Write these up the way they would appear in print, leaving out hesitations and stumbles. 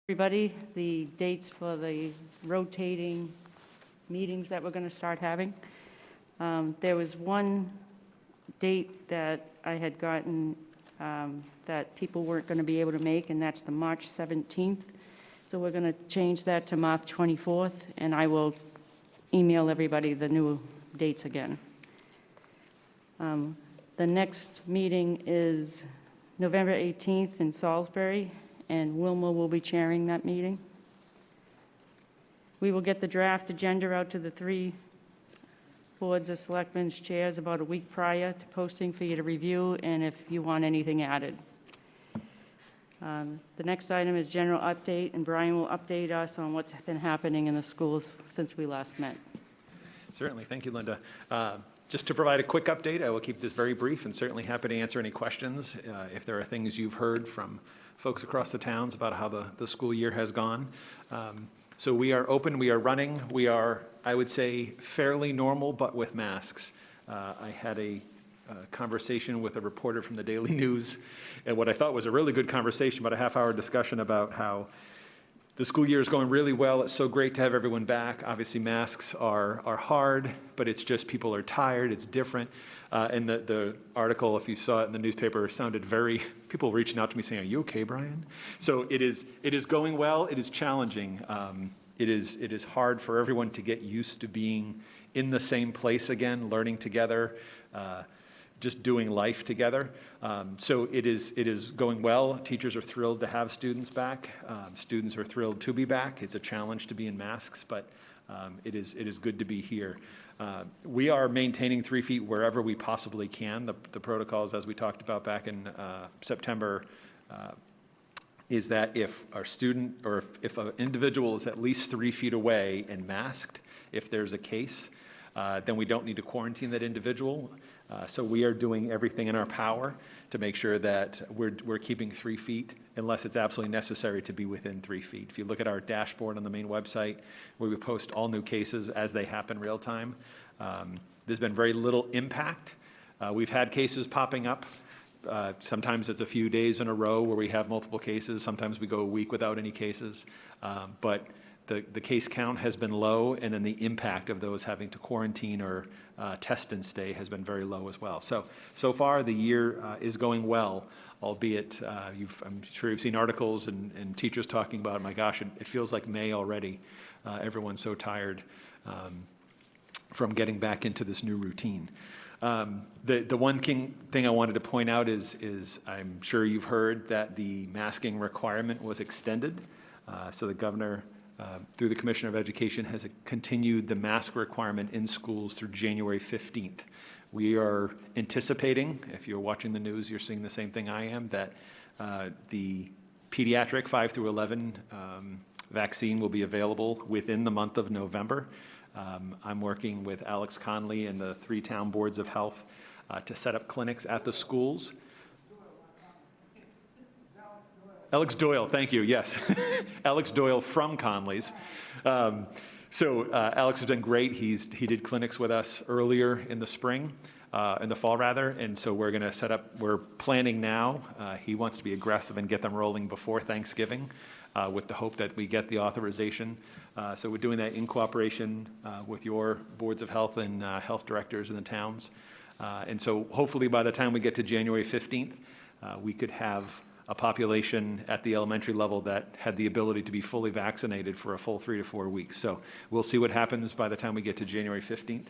Everybody, the dates for the rotating meetings that we're going to start having. There was one date that I had gotten that people weren't going to be able to make, and that's the March 17th. So we're going to change that to March 24th, and I will email everybody the new dates again. The next meeting is November 18th in Salisbury, and Wilma will be chairing that meeting. We will get the draft agenda out to the 3 boards of selectmen's chairs about a week prior to posting for you to review, and if you want anything added. The next item is general update, and Brian will update us on what's been happening in the schools since we last met. Certainly. Thank you, Linda. Just to provide a quick update, I will keep this very brief and certainly happy to answer any questions if there are things you've heard from folks across the towns about how the school year has gone. So we are open, we are running, we are, I would say, fairly normal, but with masks. I had a conversation with a reporter from the Daily News, and what I thought was a really good conversation, about a half-hour discussion about how the school year is going really well. It's so great to have everyone back. Obviously, masks are hard, but it's just people are tired. It's different. And the article, if you saw it in the newspaper, sounded very, people reaching out to me saying, "Are you okay, Brian?" So it is going well. It is challenging. It is hard for everyone to get used to being in the same place again, learning together, just doing life together. So it is going well. Teachers are thrilled to have students back. Students are thrilled to be back. It's a challenge to be in masks, but it is good to be here. We are maintaining 3 feet wherever we possibly can. The protocols, as we talked about back in September, is that if our student or if an individual is at least 3 feet away and masked, if there's a case, then we don't need to quarantine that individual. So we are doing everything in our power to make sure that we're keeping 3 feet unless it's absolutely necessary to be within 3 feet. If you look at our dashboard on the main website, where we post all new cases as they happen real time, there's been very little impact. We've had cases popping up. Sometimes it's a few days in a row where we have multiple cases. Sometimes we go a week without any cases. But the case count has been low, and then the impact of those having to quarantine or test and stay has been very low as well. So far the year is going well, albeit I'm sure you've seen articles and teachers talking about, my gosh, it feels like May already. Everyone's so tired from getting back into this new routine. The one thing I wanted to point out is I'm sure you've heard that the masking requirement was extended. So the governor, through the Commissioner of Education, has continued the mask requirement in schools through January 15th. We are anticipating, if you're watching the news, you're seeing the same thing I am, that the pediatric 5 through 11 vaccine will be available within the month of November. I'm working with Alex Conley and the 3 town boards of health to set up clinics at the schools. Alex Doyle, thank you, yes. Alex Doyle from Conley's. So Alex has been great. He did clinics with us earlier in the spring, in the fall rather, and so we're gonna set up, we're planning now. He wants to be aggressive and get them rolling before Thanksgiving with the hope that we get the authorization. So we're doing that in cooperation with your boards of health and health directors in the towns. And so hopefully by the time we get to January 15th, we could have a population at the elementary level that had the ability to be fully vaccinated for a full 3 to 4 weeks. So we'll see what happens by the time we get to January 15th.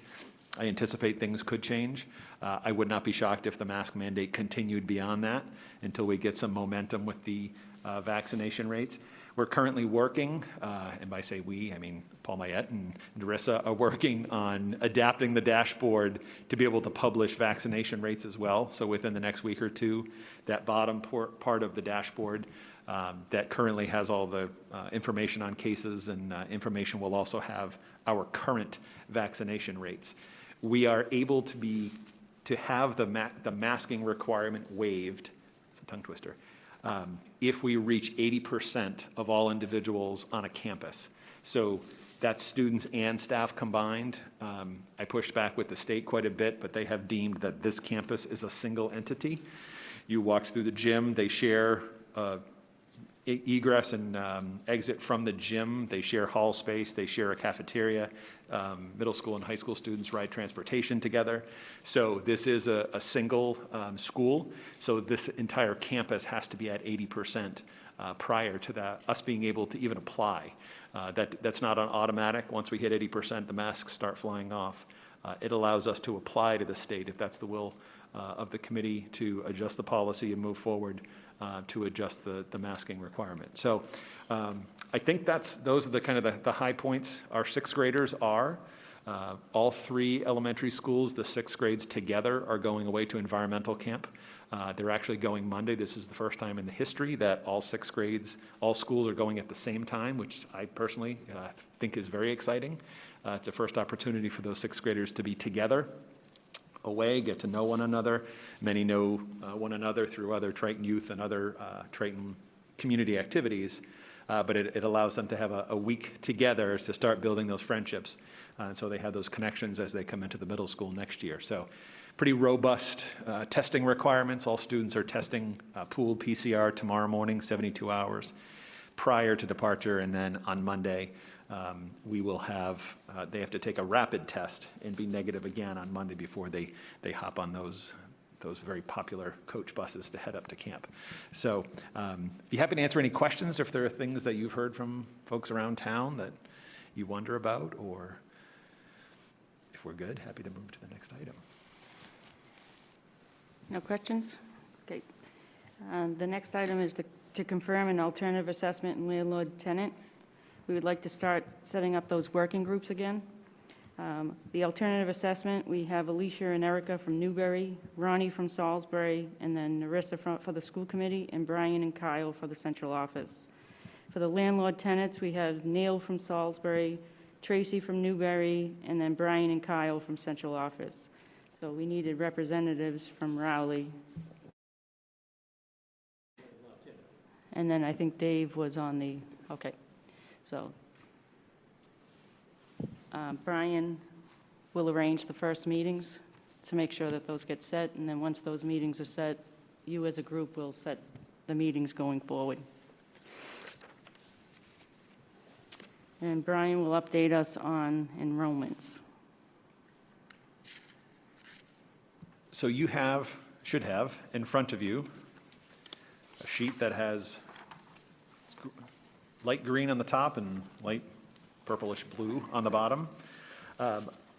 I anticipate things could change. I would not be shocked if the mask mandate continued beyond that until we get some momentum with the vaccination rates. We're currently working, and by say we, I mean Paul Mayette and Darissa are working on adapting the dashboard to be able to publish vaccination rates as well. So within the next week or two, that bottom part of the dashboard that currently has all the information on cases and information will also have our current vaccination rates. We are able to have the masking requirement waived. It's a tongue twister. If we reach 80% of all individuals on a campus. So that's students and staff combined. I pushed back with the state quite a bit, but they have deemed that this campus is a single entity. You walked through the gym, they share egress and exit from the gym. They share hall space, they share a cafeteria. Middle school and high school students ride transportation together. So this is a single school, so this entire campus has to be at 80% prior to that, us being able to even apply. That's not an automatic. Once we hit 80%, the masks start flying off. It allows us to apply to the state, if that's the will of the committee, to adjust the policy and move forward to adjust the masking requirement. So I think those are the kind of the high points. Our sixth graders are, all three elementary schools, the sixth grades together are going away to environmental camp. They're actually going Monday. This is the first time in the history that all sixth grades, all schools are going at the same time, which I personally think is very exciting. It's a first opportunity for those sixth graders to be together, away, get to know one another. Many know one another through other Triton youth and other Triton community activities, but it allows them to have a week together to start building those friendships. And so they have those connections as they come into the middle school next year. So pretty robust testing requirements. All students are testing pooled PCR tomorrow morning, 72 hours prior to departure, and then on Monday, we will have, they have to take a rapid test and be negative again on Monday before they hop on those very popular coach buses to head up to camp. So be happy to answer any questions if there are things that you've heard from folks around town that you wonder about, or if we're good, happy to move to the next item. No questions? Okay. The next item is to confirm an alternative assessment and landlord-tenant. We would like to start setting up those working groups again. The alternative assessment, we have Alicia and Erica from Newbury, Ronnie from Salisbury, and then Narissa for the school committee, and Brian and Kyle for the central office. For the landlord tenants, we have Neil from Salisbury, Tracy from Newbury, and then Brian and Kyle from central office. So we needed representatives from Rowley. And then I think Dave was on the, okay. So Brian will arrange the first meetings to make sure that those get set, and then once those meetings are set, you as a group will set the meetings going forward. And Brian will update us on enrollments. So you should have in front of you a sheet that has light green on the top and light purplish blue on the bottom.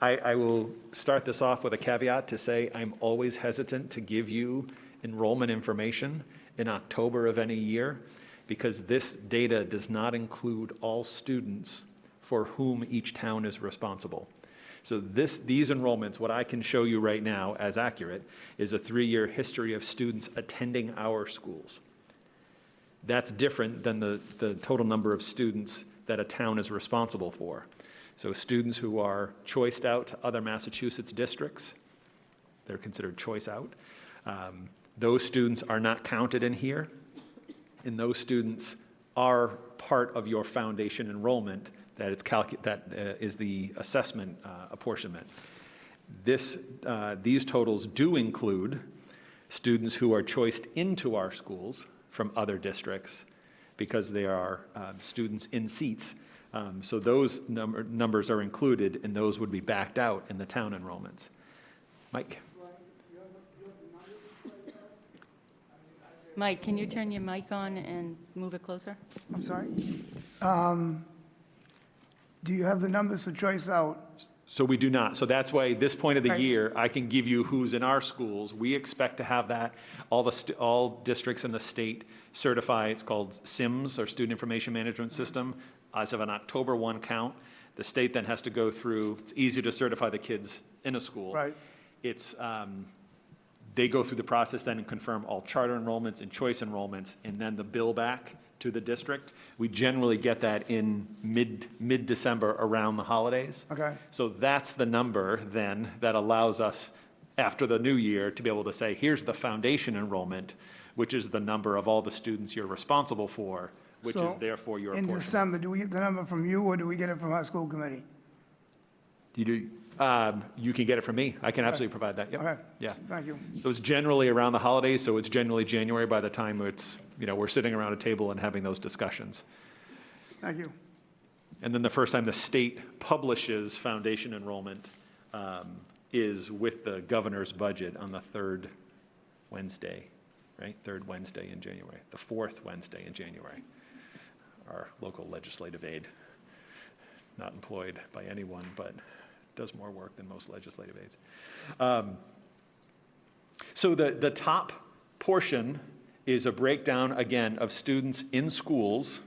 I will start this off with a caveat to say I'm always hesitant to give you enrollment information in October of any year, because this data does not include all students for whom each town is responsible. So these enrollments, what I can show you right now as accurate, is a 3-year history of students attending our schools. That's different than the total number of students that a town is responsible for. So students who are choiced out to other Massachusetts districts, they're considered choice out. Those students are not counted in here, and those students are part of your foundation enrollment that is the assessment apportionment. These totals do include students who are choiced into our schools from other districts because they are students in seats. So those numbers are included, and those would be backed out in the town enrollments. Mike? Mike, can you turn your mic on and move it closer? I'm sorry? Do you have the numbers for choice out? So we do not. So that's why this point of the Right. year, I can give you who's in our schools. We expect to have that, all districts in the state certify, it's called SIMS, or Student Information Management System, as of an October 1 count. The state then has to go through, it's easy to certify the kids in a school. Right. It's, they go through the process then and confirm all charter enrollments and choice enrollments, and then the bill back to the district. We generally get that in mid-December around the holidays. Okay. So that's the number then that allows us, after the new year, to be able to say, here's the foundation enrollment, which is the number of all the students you're responsible for, which is So, therefore your In portion. December, do we get the number from you, or do we get it from our school committee? You do, you can get it from me. I can absolutely provide that. Yep. Okay. Yeah. Thank you. So it's generally around the holidays, so it's generally January by the time it's, we're sitting around a table and having those discussions. Thank you. And then the first time the state publishes foundation enrollment is with the governor's budget on the third Wednesday, right? Third Wednesday in January, the fourth Wednesday in January. Our local legislative aide, not employed by anyone, but does more work than most legislative aides. So the top portion is a breakdown, again, of students in schools,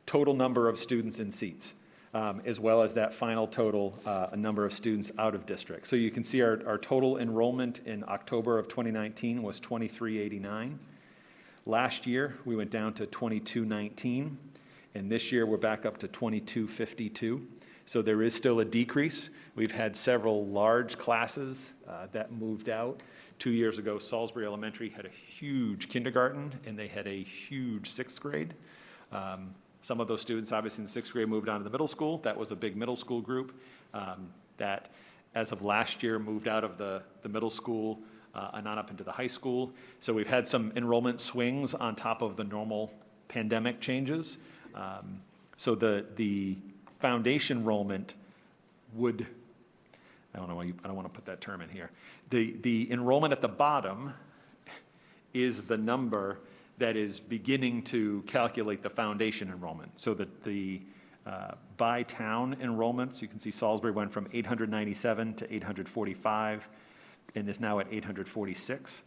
total number of students in seats, as well as that final total, a number of students out of district. So you can see our total enrollment in October of 2019 was 2389. Last year, we went down to 2219, and this year we're back up to 2252. So there is still a decrease. We've had several large classes that moved out. 2 years ago, Salisbury Elementary had a huge kindergarten, and they had a huge sixth grade. Some of those students, obviously in the sixth grade, moved on to the middle school. That was a big middle school group that, as of last year, moved out of the middle school and on up into the high school. So we've had some enrollment swings on top of the normal pandemic changes. So the foundation enrollment would, I don't want to put that term in here. The enrollment at the bottom is the number that is beginning to calculate the foundation enrollment. So that the by town enrollments, you can see Salisbury went from 897 to 845 and is now at 846.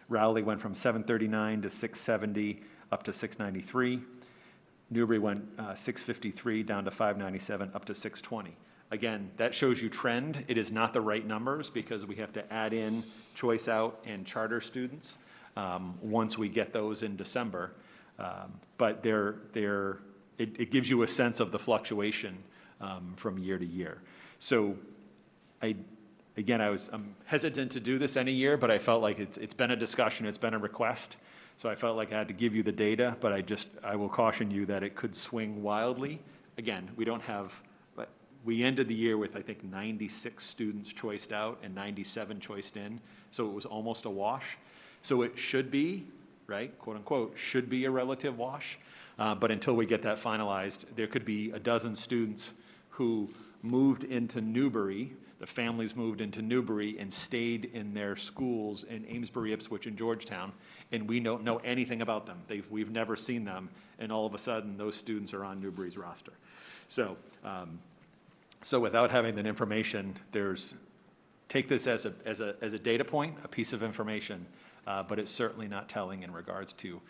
Rowley went from 739 to 670 up to 693. Newbury went 653 down to 597 up to 620. Again, that shows you trend. It is not the right numbers because we have to add in choice out and charter students once we get those in December. But it gives you a sense of the fluctuation from year to year. So I'm hesitant to do this any year, but I felt like it's been a discussion, it's been a request. So I felt like I had to give you the data, but I will caution you that it could swing wildly. Again, but we ended the year with, I think, 96 students choiced out and 97 choiced in. So it was almost a wash. So it should be, right, quote unquote, should be a relative wash. But until we get that finalized, there could be a dozen students who moved into Newbury, the families moved into Newbury and stayed in their schools in Amesbury, Ipswich, and Georgetown, and we don't know anything about them. We've never seen them, and all of a sudden, those students are on Newbury's roster. So without having that information, take this as a data point, a piece of information, but it's certainly not telling in regards to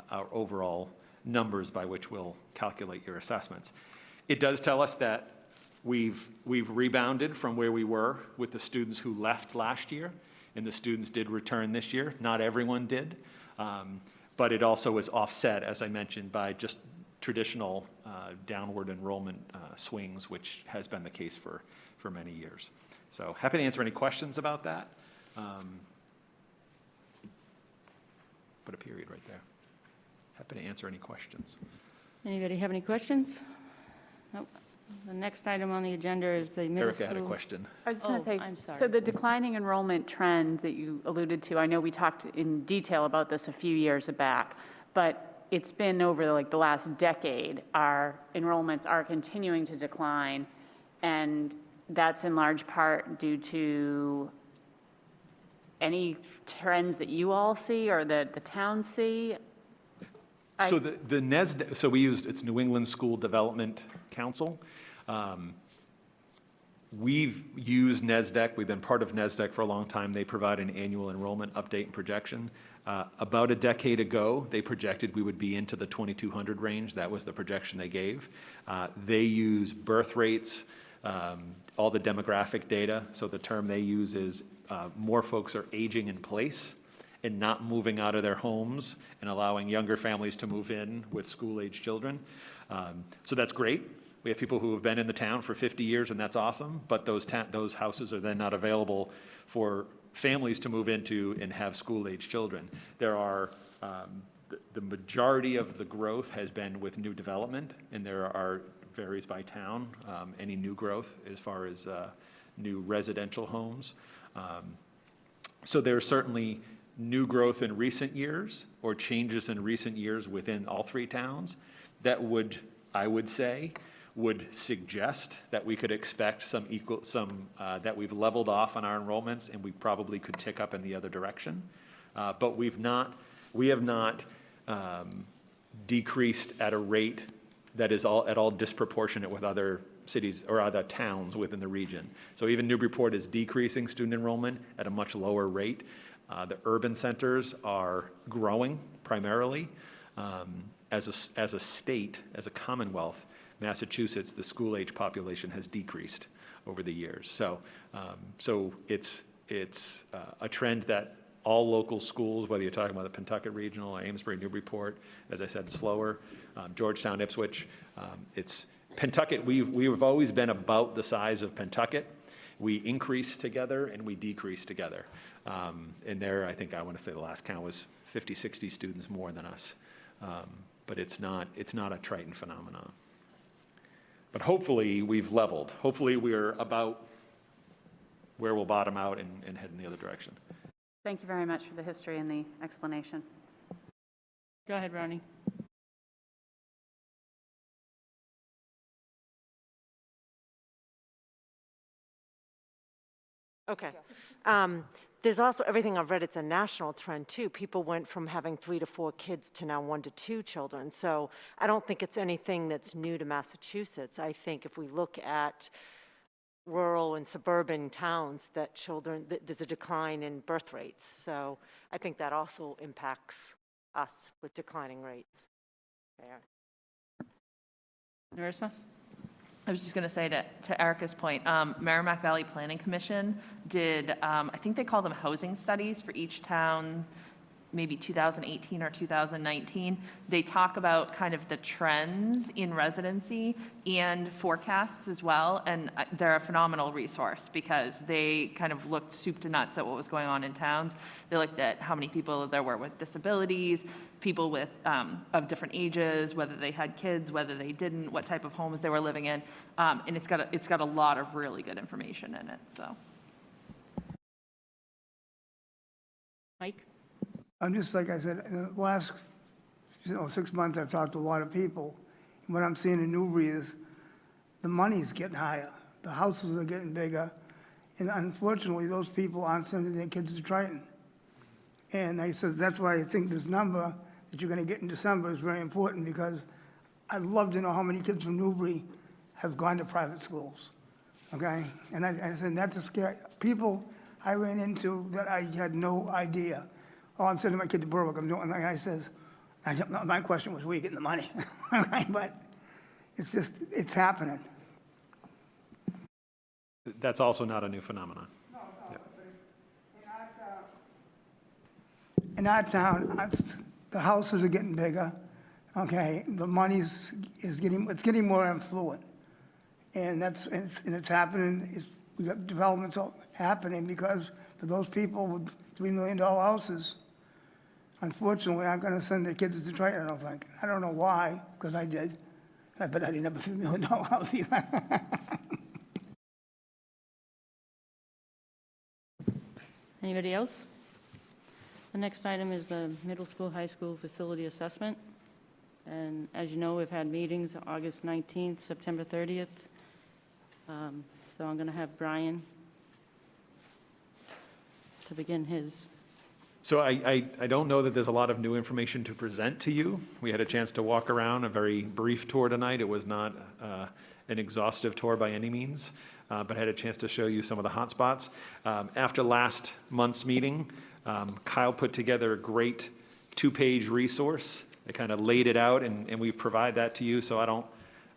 our overall numbers by which we'll calculate your assessments. It does tell us that we've rebounded from where we were with the students who left last year, and the students did return this year. Not everyone did, but it also is offset, as I mentioned, by just traditional downward enrollment swings, which has been the case for many years. So happy to answer any questions about that. Put a period right there. Happy to answer any questions. Anybody have any questions? Nope. The next item on the agenda is the middle school. Erica had a question. I was just going Oh, to say, I'm sorry. so the declining enrollment trend that you alluded to, I know we talked in detail about this a few years back, but it's been over the last decade, our enrollments are continuing to decline, and that's in large part due to any trends that you all see or that the town see? So the NESDEC, so it's New England School Development Council. We've used NESDEC. We've been part of NESDEC for a long time. They provide an annual enrollment update and projection. About a decade ago, they projected we would be into the 2,200 range. That was the projection they gave. They use birth rates, all the demographic data. So the term they use is more folks are aging in place and not moving out of their homes and allowing younger families to move in with school-age children. So that's great. We have people who have been in the town for 50 years, and that's awesome, but those houses are then not available for families to move into and have school-age children. There are, the majority of the growth has been with new development, and there are varies by town, any new growth as far as new residential homes. So there's certainly new growth in recent years or changes in recent years within all three towns that would, I would say, would suggest that we could expect that we've leveled off on our enrollments and we probably could tick up in the other direction. But we have not decreased at a rate that is at all disproportionate with other cities or other towns within the region. So even Newburyport is decreasing student enrollment at a much lower rate. The urban centers are growing primarily. As a state, as a commonwealth, Massachusetts, the school-age population has decreased over the years. So it's a trend that all local schools, whether you're talking about the Pentucket Regional, Amesbury, Newburyport, as I said, slower, Georgetown, Ipswich, it's Pentucket. We've always been about the size of Pentucket. We increase together and we decrease together. And there, I think I want to say the last count was 50, 60 students more than us. But it's not a Triton phenomenon. But hopefully we've leveled. Hopefully we're about where we'll bottom out and head in the other direction. Thank you very much for the history and the explanation. Go ahead, Ronnie. Okay. There's also everything I've read, it's a national trend too. People went from having 3 to 4 kids to now 1 to 2 children. So I don't think it's anything that's new to Massachusetts. I think if we look at rural and suburban towns, that there's a decline in birth rates. So I think that also impacts us with declining rates. There. Narissa? I was just going to say to Erica's point, Merrimack Valley Planning Commission did, I think they call them housing studies for each town, maybe 2018 or 2019. They talk about kind of the trends in residency and forecasts as well, and they're a phenomenal resource because they kind of looked soup to nuts at what was going on in towns. They looked at how many people there were with disabilities, people with of different ages, whether they had kids, whether they didn't, what type of homes they were living in, and it's got a lot of really good information in it. So, Mike? I'm just, like I said, in the last 6 months, I've talked to a lot of people. And what I'm seeing in Newbury is the money's getting higher. The houses are getting bigger. And unfortunately, those people aren't sending their kids to Triton. And I said, that's why I think this number that you're going to get in December is very important, because I'd love to know how many kids from Newbury have gone to private schools, okay? And I said, that's a scary, people I ran into that I had no idea. Oh, I'm sending my kid to Berwick, I'm doing, and the guy says, my question was, where are you getting the money? But it's just, it's happening. That's also not a new phenomenon. In our town, the houses are getting bigger, okay? The money's getting more affluent. And it's happening, we got developments happening because for those people with $3 million houses, unfortunately, aren't gonna send their kids to Triton, I don't think. I don't know why, because I did. I bet I didn't have a $3 million house either. Anybody else? The next item is the middle school, high school facility assessment. And as you know, we've had meetings August 19th, September 30th. So I'm going to have Brian to begin his. So I don't know that there's a lot of new information to present to you. We had a chance to walk around, a very brief tour tonight. It was not an exhaustive tour by any means, but had a chance to show you some of the hot spots. After last month's meeting, Kyle put together a great 2-page resource. I kind of laid it out, and we provide that to you. So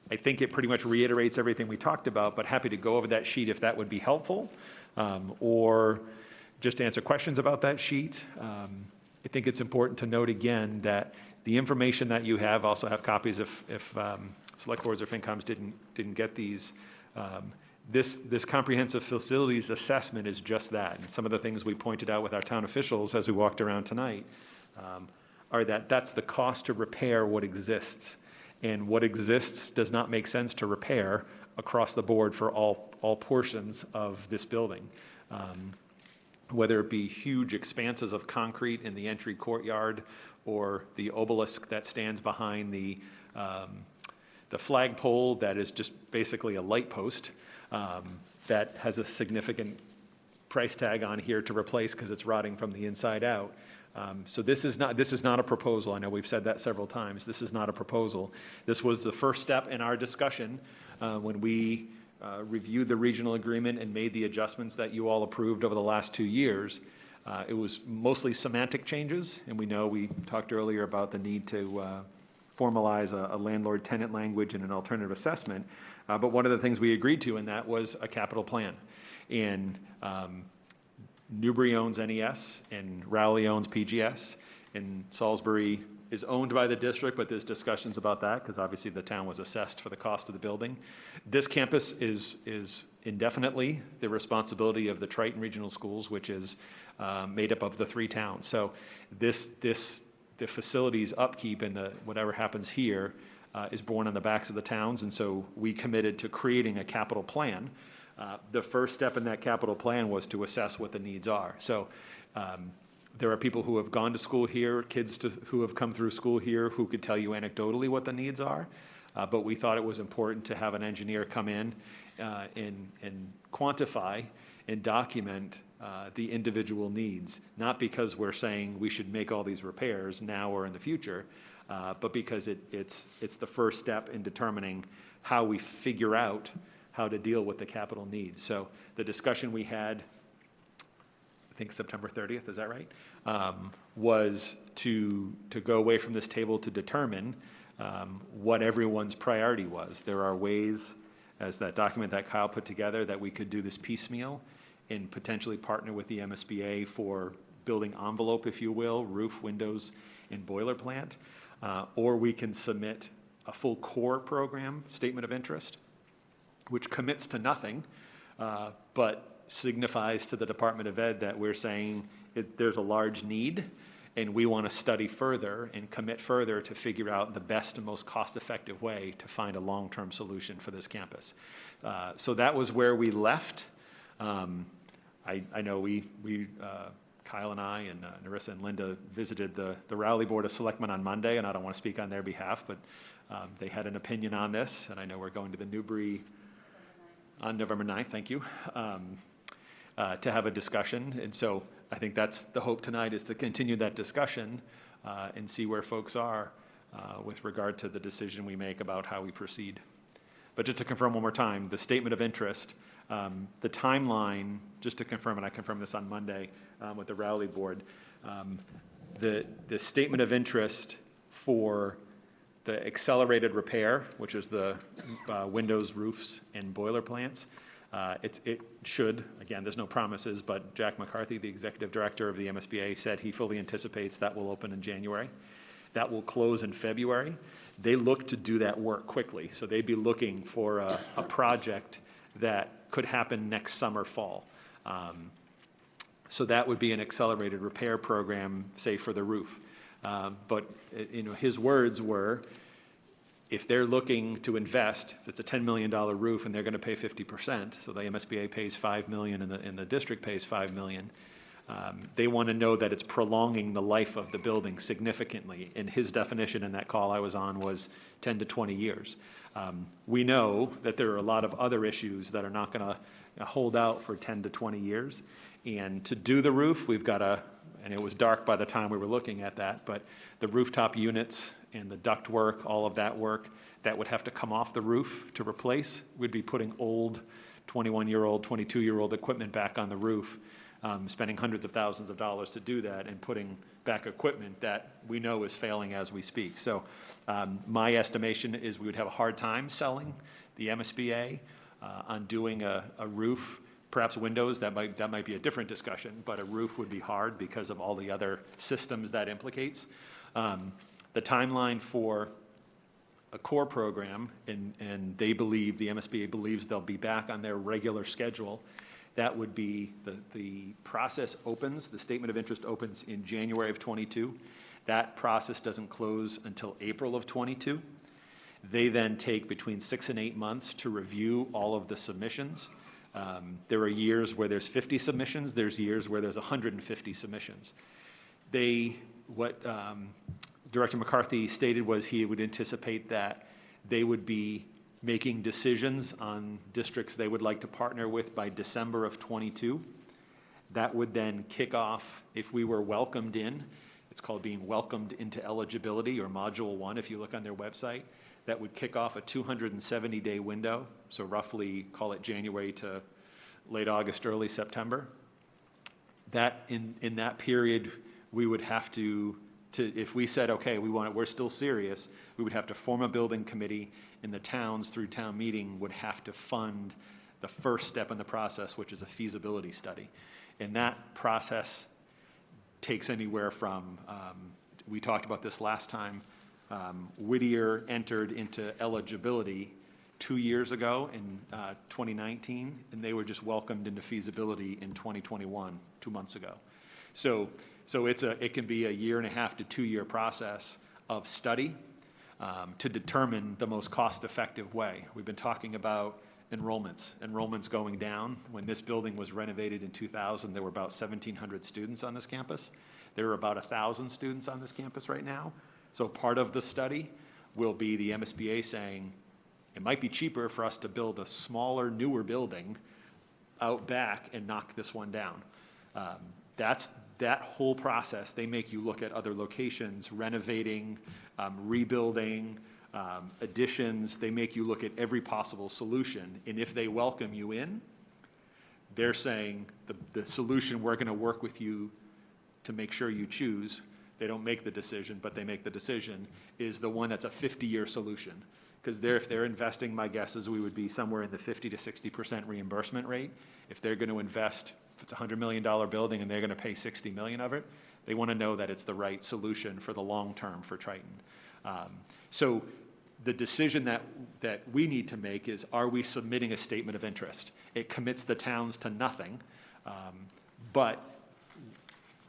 I think it pretty much reiterates everything we talked about, but happy to go over that sheet if that would be helpful, or just answer questions about that sheet. I think it's important to note again that the information that you also have copies if select boards or FinComs didn't get these. This comprehensive facilities assessment is just that. And some of the things we pointed out with our town officials as we walked around tonight are that's the cost to repair what exists. And what exists does not make sense to repair across the board for all portions of this building. Whether it be huge expanses of concrete in the entry courtyard or the obelisk that stands behind the flagpole that is just basically a light post that has a significant price tag on here to replace because it's rotting from the inside out. So this is not a proposal. I know we've said that several times. This is not a proposal. This was the first step in our discussion when we reviewed the regional agreement and made the adjustments that you all approved over the last 2 years. It was mostly semantic changes, and we know we talked earlier about the need to formalize a landlord-tenant language and an alternative assessment. But one of the things we agreed to in that was a capital plan. And Newbury owns NES, and Rowley owns PGS, and Salisbury is owned by the district, but there's discussions about that because obviously the town was assessed for the cost of the building. This campus is indefinitely the responsibility of the Triton Regional Schools, which is made up of the 3 towns. So the facilities upkeep and whatever happens here is borne on the backs of the towns, and so we committed to creating a capital plan. The first step in that capital plan was to assess what the needs are. So there are people who have gone to school here, kids who have come through school here who could tell you anecdotally what the needs are. But we thought it was important to have an engineer come in and quantify and document the individual needs, not because we're saying we should make all these repairs now or in the future, but because it's the first step in determining how we figure out how to deal with the capital needs. So the discussion we had, I think September 30th, is that right? Was to go away from this table to determine what everyone's priority was. There are ways, as that document that Kyle put together, that we could do this piecemeal and potentially partner with the MSBA for building envelope, if you will, roof, windows, and boiler plant. Or we can submit a full core program statement of interest, which commits to nothing, but signifies to the Department of Ed that we're saying there's a large need, and we want to study further and commit further to figure out the best and most cost-effective way to find a long-term solution for this campus. So that was where we left. I know Kyle and I and Narissa and Linda visited the Rowley Board of Selectmen on Monday, and I don't want to speak on their behalf, but they had an opinion on this, and I know we're going to the Newbury on November 9th, thank you, to have a discussion. And so I think that's the hope tonight, is to continue that discussion and see where folks are with regard to the decision we make about how we proceed. But just to confirm one more time, the statement of interest, the timeline, just to confirm, and I confirmed this on Monday with the Rowley Board, the statement of interest for the accelerated repair, which is the windows, roofs, and boiler plants, it should, again, there's no promises, but Jack McCarthy, the executive director of the MSBA, said he fully anticipates that will open in January. That will close in February. They look to do that work quickly, so they'd be looking for a project that could happen next summer, fall. So that would be an accelerated repair program, say, for the roof. But his words were, if they're looking to invest, if it's a $10 million roof and they're going to pay 50%, so the MSBA pays $5 million and the district pays $5 million, they want to know that it's prolonging the life of the building significantly. And his definition in that call I was on was 10 to 20 years. We know that there are a lot of other issues that are not going to hold out for 10 to 20 years. And to do the roof, we've got to, and it was dark by the time we were looking at that, but the rooftop units and the duct work, all of that work, that would have to come off the roof to replace. We'd be putting old 21-year-old, 22-year-old equipment back on the roof, spending hundreds of thousands of dollars to do that, and putting back equipment that we know is failing as we speak. So my estimation is we would have a hard time selling the MSBA on doing a roof. Perhaps windows, that might be a different discussion, but a roof would be hard because of all the other systems that implicates. The timeline for a core program, and they believe, the MSBA believes they'll be back on their regular schedule. That would be, the process opens, the statement of interest opens in January of '22. That process doesn't close until April of '22. They then take between 6 and 8 months to review all of the submissions. There are years where there's 50 submissions, there's years where there's 150 submissions. What Director McCarthy stated was he would anticipate that they would be making decisions on districts they would like to partner with by December of '22. That would then kick off, if we were welcomed in, it's called being welcomed into eligibility, or Module 1 if you look on their website, that would kick off a 270-day window, so roughly call it January to late August, early September. That, in that period, we would have to, if we said, okay, we're still serious, we would have to form a building committee, and the towns, through town meeting, would have to fund the first step in the process, which is a feasibility study. And that process takes anywhere from, we talked about this last time, Whittier entered into eligibility 2 years ago in 2019, and they were just welcomed into feasibility in 2021, 2 months ago. So it can be a 1.5 to 2 year process of study to determine the most cost-effective way. We've been talking about enrollments going down. When this building was renovated in 2000, there were about 1,700 students on this campus. There are about 1,000 students on this campus right now. So part of the study will be the MSBA saying, it might be cheaper for us to build a smaller, newer building out back and knock this one down. That whole process, they make you look at other locations, renovating, rebuilding, additions. They make you look at every possible solution. And if they welcome you in, they're saying the solution we're going to work with you to make sure you choose. They don't make the decision, but they make the decision, is the one that's a 50-year solution. Because if they're investing, my guess is we would be somewhere in the 50 to 60% reimbursement rate. If they're going to invest, if it's a $100 million building and they're going to pay $60 million of it, they want to know that it's the right solution for the long term for Triton. So the decision that we need to make is, are we submitting a statement of interest? It commits the towns to nothing, but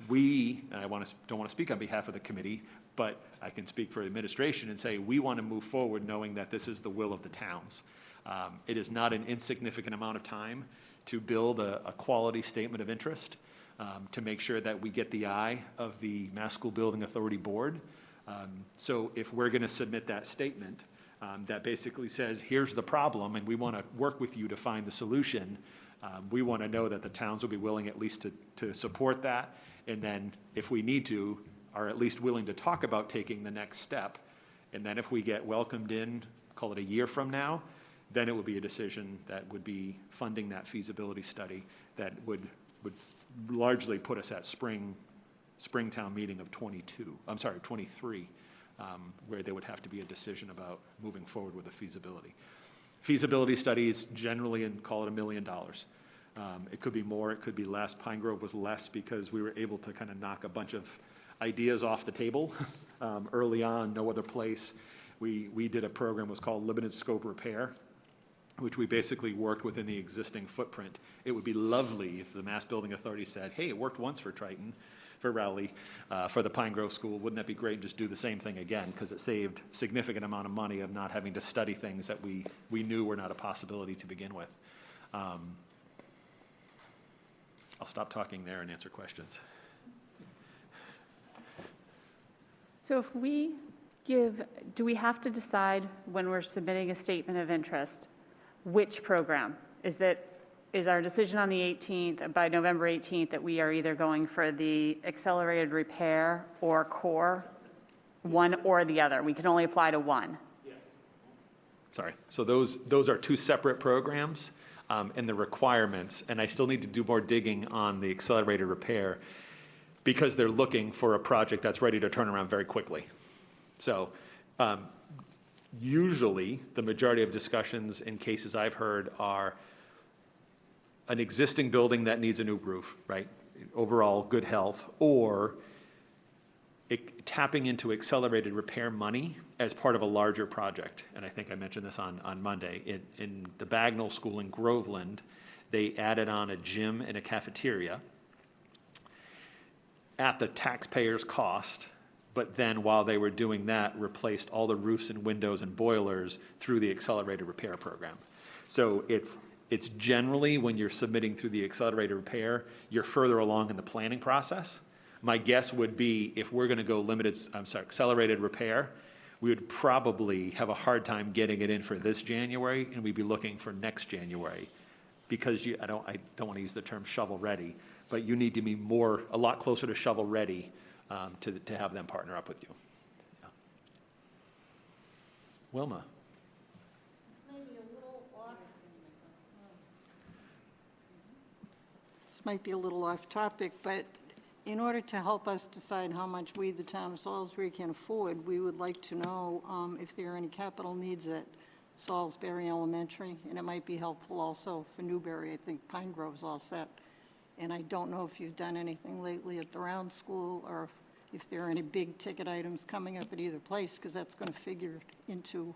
and I don't want to speak on behalf of the committee, but I can speak for the administration and say we want to move forward knowing that this is the will of the towns. It is not an insignificant amount of time to build a quality statement of interest, to make sure that we get the eye of the Mass School Building Authority Board. So if we're going to submit that statement that basically says, here's the problem, and we want to work with you to find the solution, we want to know that the towns will be willing at least to support that, and then if we need to, are at least willing to talk about taking the next step. And then if we get welcomed in, call it a year from now, then it would be a decision that would be funding that feasibility study that would largely put us at Springtown meeting of 23, where there would have to be a decision about moving forward with a feasibility. Feasibility studies generally, call it $1 million. It could be more, it could be less. Pine Grove was less because we were able to kind of knock a bunch of ideas off the table early on, no other place. We did a program, was called Limited Scope Repair, which we basically worked within the existing footprint. It would be lovely if the Mass Building Authority said, hey, it worked once for Triton, for Rowley, for the Pine Grove School. Wouldn't that be great? Just do the same thing again, because it saved significant amount of money of not having to study things that we knew were not a possibility to begin with. I'll stop talking there and answer questions. So if we do we have to decide when we're submitting a statement of interest, which program? Is our decision on the 18th, by November 18th, that we are either going for the accelerated repair or core, one or the other? We can only apply to one. Yes. Sorry. So those are two separate programs and the requirements, and I still need to do more digging on the accelerated repair because they're looking for a project that's ready to turn around very quickly. So usually the majority of discussions in cases I've heard are an existing building that needs a new roof, right? Overall good health, or tapping into accelerated repair money as part of a larger project. And I think I mentioned this on Monday. In the Bagnell School in Groveland, they added on a gym and a cafeteria at the taxpayer's cost. but then while they were doing that, replaced all the roofs and windows and boilers through the accelerated repair program. So it's generally, when you're submitting through the accelerated repair, you're further along in the planning process. My guess would be if we're going to go accelerated repair, we would probably have a hard time getting it in for this January, and we'd be looking for next January, because I don't want to use the term shovel ready, but you need to be a lot closer to shovel ready to have them partner up with you. Yeah. Wilma. This might be a little off topic, but in order to help us decide how much we, the town of Salisbury, can afford, we would like to know if there are any capital needs at Salisbury Elementary, and it might be helpful also for Newbury. I think Pine Grove's all set. And I don't know if you've done anything lately at the Round School, or if there are any big ticket items coming up at either place, because that's going to figure into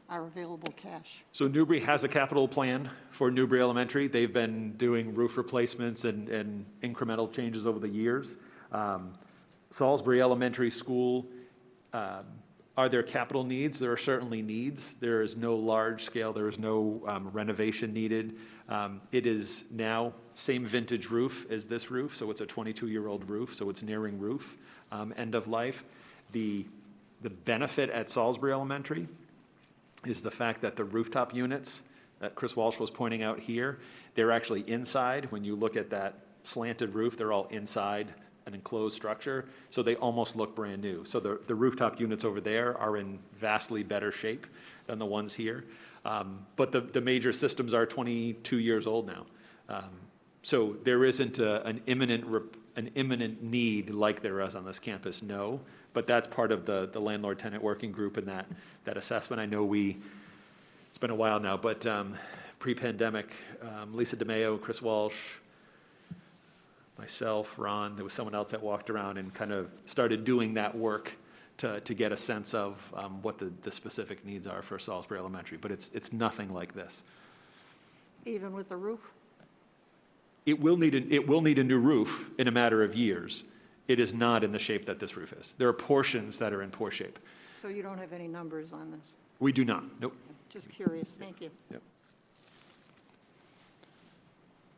our available cash. So Newbury has a capital plan for Newbury Elementary. They've been doing roof replacements and incremental changes over the years. Salisbury Elementary School, are there capital needs? There are certainly needs. There is no large scale, there is no renovation needed. It is now same vintage roof as this roof, so it's a 22-year-old roof, so it's nearing roof, end of life. The benefit at Salisbury Elementary is the fact that the rooftop units that Chris Walsh was pointing out here, they're actually inside. When you look at that slanted roof, they're all inside an enclosed structure, so they almost look brand new. So the rooftop units over there are in vastly better shape than the ones here. But the major systems are 22 years old now. So there isn't an imminent need like there is on this campus, no. But that's part of the landlord-tenant working group and that assessment. I know it's been a while now, but pre-pandemic, Lisa DeMeo, Chris Walsh, myself, Ron, there was someone else that walked around and kind of started doing that work to get a sense of what the specific needs are for Salisbury Elementary. But it's nothing like this. Even with the roof? It will need a new roof in a matter of years. It is not in the shape that this roof is. There are portions that are in poor shape. So you don't have any numbers on this? We do not, nope. Just curious, thank you. Yep.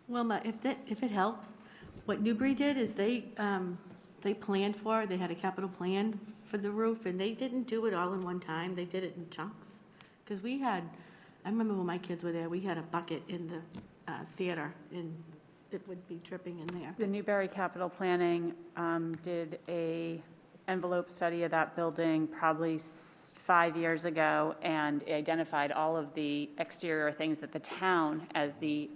Wilma, if it helps, what Newbury did is they planned for, they had a capital plan for the roof, and they didn't do it all in one time, they did it in chunks. Because I remember when my kids were there, we had a bucket in the theater, and it would be dripping in there. The Newbury Capital Planning did a envelope study of that building probably 5 years ago, and identified all of the exterior things that the town, as the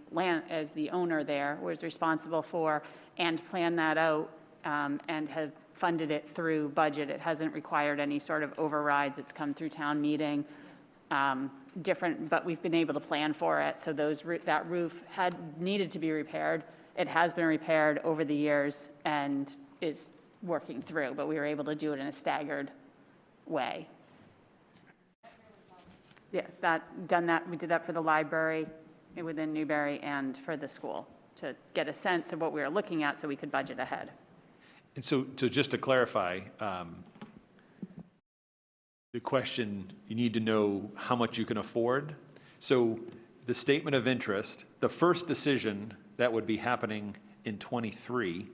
owner there, was responsible for, and planned that out, and have funded it through budget. It hasn't required any sort of overrides. It's come through town meeting. But we've been able to plan for it. So that roof had needed to be repaired. It has been repaired over the years and is working through, but we were able to do it in a staggered way. Yeah, we did that for the library within Newbury and for the school to get a sense of what we were looking at so we could budget ahead. And so just to clarify, the question, you need to know how much you can afford. So the statement of interest, the first decision that would be happening in '23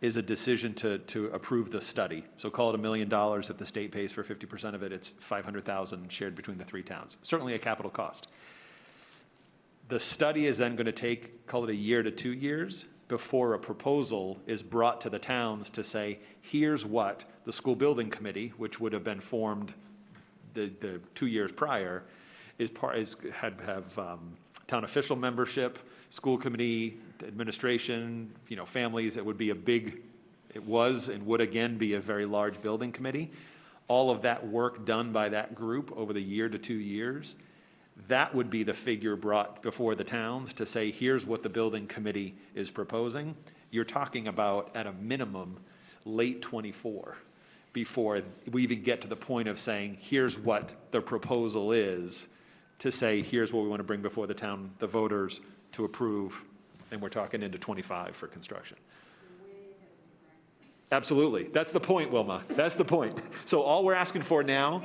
is a decision to approve the study. So call it $1 million. If the state pays for 50% of it, it's $500,000 shared between the three towns. Certainly a capital cost. The study is then going to take, call it a year to 2 years, before a proposal is brought to the towns to say, here's what the school building committee, which would have been formed the 2 years prior, have town official membership, school committee, administration, families. It would be it was and would again be a very large building committee. All of that work done by that group over the year to 2 years, that would be the figure brought before the towns to say, here's what the building committee is proposing. You're talking about, at a minimum, late '24 before we even get to the point of saying, here's what the proposal is, to say, here's what we want to bring before the town, the voters, to approve, and we're talking into '25 for construction. Absolutely. That's the point, Wilma. That's the point. So all we're asking for now,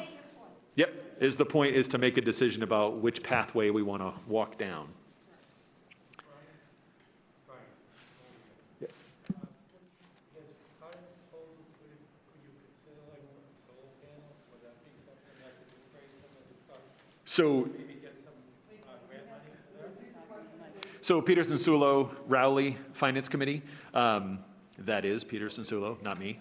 yep, is the point is to make a decision about which pathway we want to walk down. So Peterson Sulo, Rowley Finance Committee, that is Peterson Sulo, not me.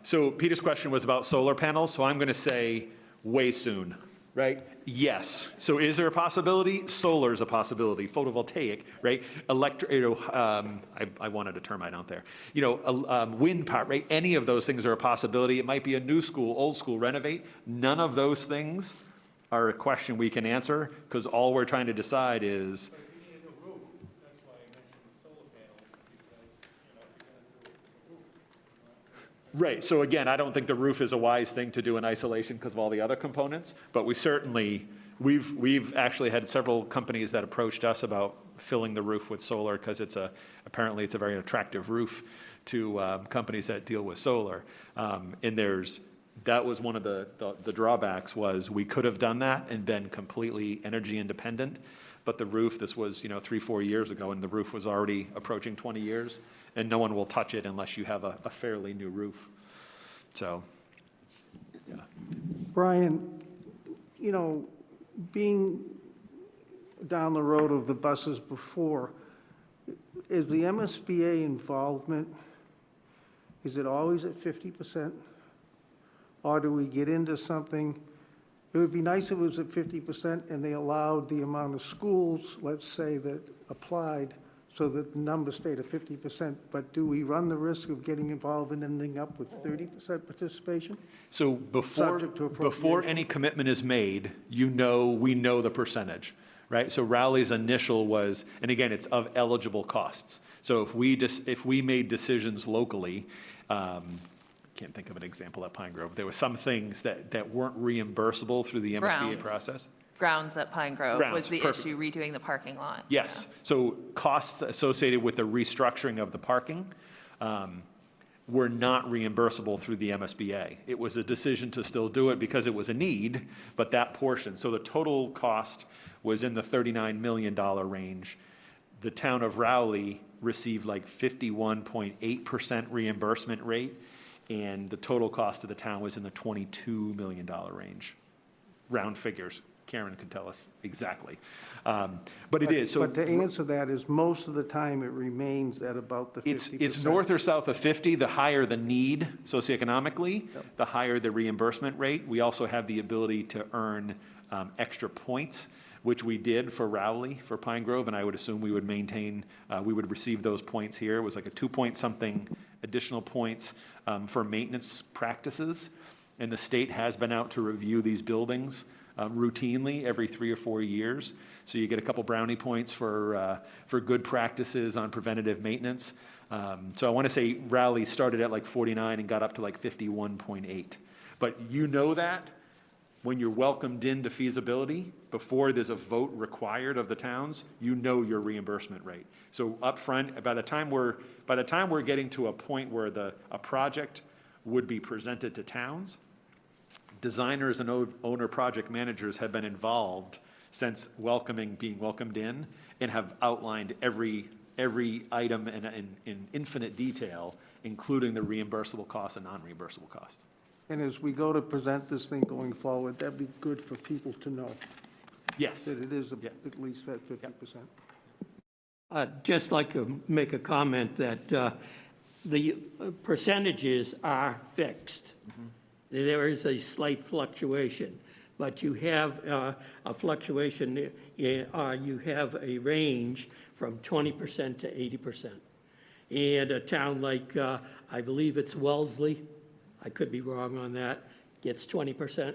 So Peter's question was about solar panels, so I'm going to say way soon, right? Yes. So is there a possibility? Solar is a possibility, photovoltaic, right? I wanted a term I don't there. Wind power, right? Any of those things are a possibility. It might be a new school, old school, renovate. None of those things are a question we can answer, because all we're trying to decide is, right, so again, I don't think the roof is a wise thing to do in isolation because of all the other components, but we certainly, we've actually had several companies that approached us about filling the roof with solar because apparently it's a very attractive roof to companies that deal with solar. And that was one of the drawbacks was we could have done that and been completely energy independent, but the roof, this was 3-4 years ago, and the roof was already approaching 20 years. And no one will touch it unless you have a fairly new roof. So, yeah. Brian, being down the road of the buses before, is the MSBA involvement, is it always at 50%? Or do we get into something, it would be nice if it was at 50% and they allowed the amount of schools, let's say, that applied, so that the number stayed at 50%, but do we run the risk of getting involved and ending up with 30% participation? So before any commitment is made, we know the percentage, right? So Rowley's initial was, and again, it's of eligible costs. So if we made decisions locally, can't think of an example at Pine Grove, there were some things that weren't reimbursable through the MSBA process. Grounds at Pine Grove was the Perfect. issue, redoing the parking lot. Yes, so costs associated with the restructuring of the parking were not reimbursable through the MSBA. It was a decision to still do it because it was a need, but that portion, so the total cost was in the $39 million range. The town of Rowley received like 51.8% reimbursement rate, and the total cost of the town was in the $22 million range, round figures. Karen can tell us exactly. But it is. So, but to answer that is most of the time it remains at about the 50%. It's north or south of 50. The higher the need socioeconomically, the higher the reimbursement rate. We also have the ability to earn extra points, which we did for Rowley, for Pine Grove, and I would assume we would maintain, we would receive those points here. It was like a 2-point-something additional points for maintenance practices. And the state has been out to review these buildings routinely every 3 or 4 years. So you get a couple brownie points for good practices on preventative maintenance. So I want to say Rowley started at like 49 and got up to like 51.8. But that when you're welcomed into feasibility, before there's a vote required of the towns, your reimbursement rate. So upfront, by the time we're getting to a point where a project would be presented to towns, designers and owner project managers have been involved since being welcomed in, and have outlined every item in infinite detail, including the reimbursable costs and non-reimbursable costs. And as we go to present this thing going forward, that'd be good for people to know. Yes. That it is at least at 50%. I'd just like to make a comment that the percentages are fixed. Mm-hmm. There is a slight fluctuation, but you have a fluctuation, you have a range from 20% to 80%. And a town like, I believe it's Wellesley, I could be wrong on that, gets 20%.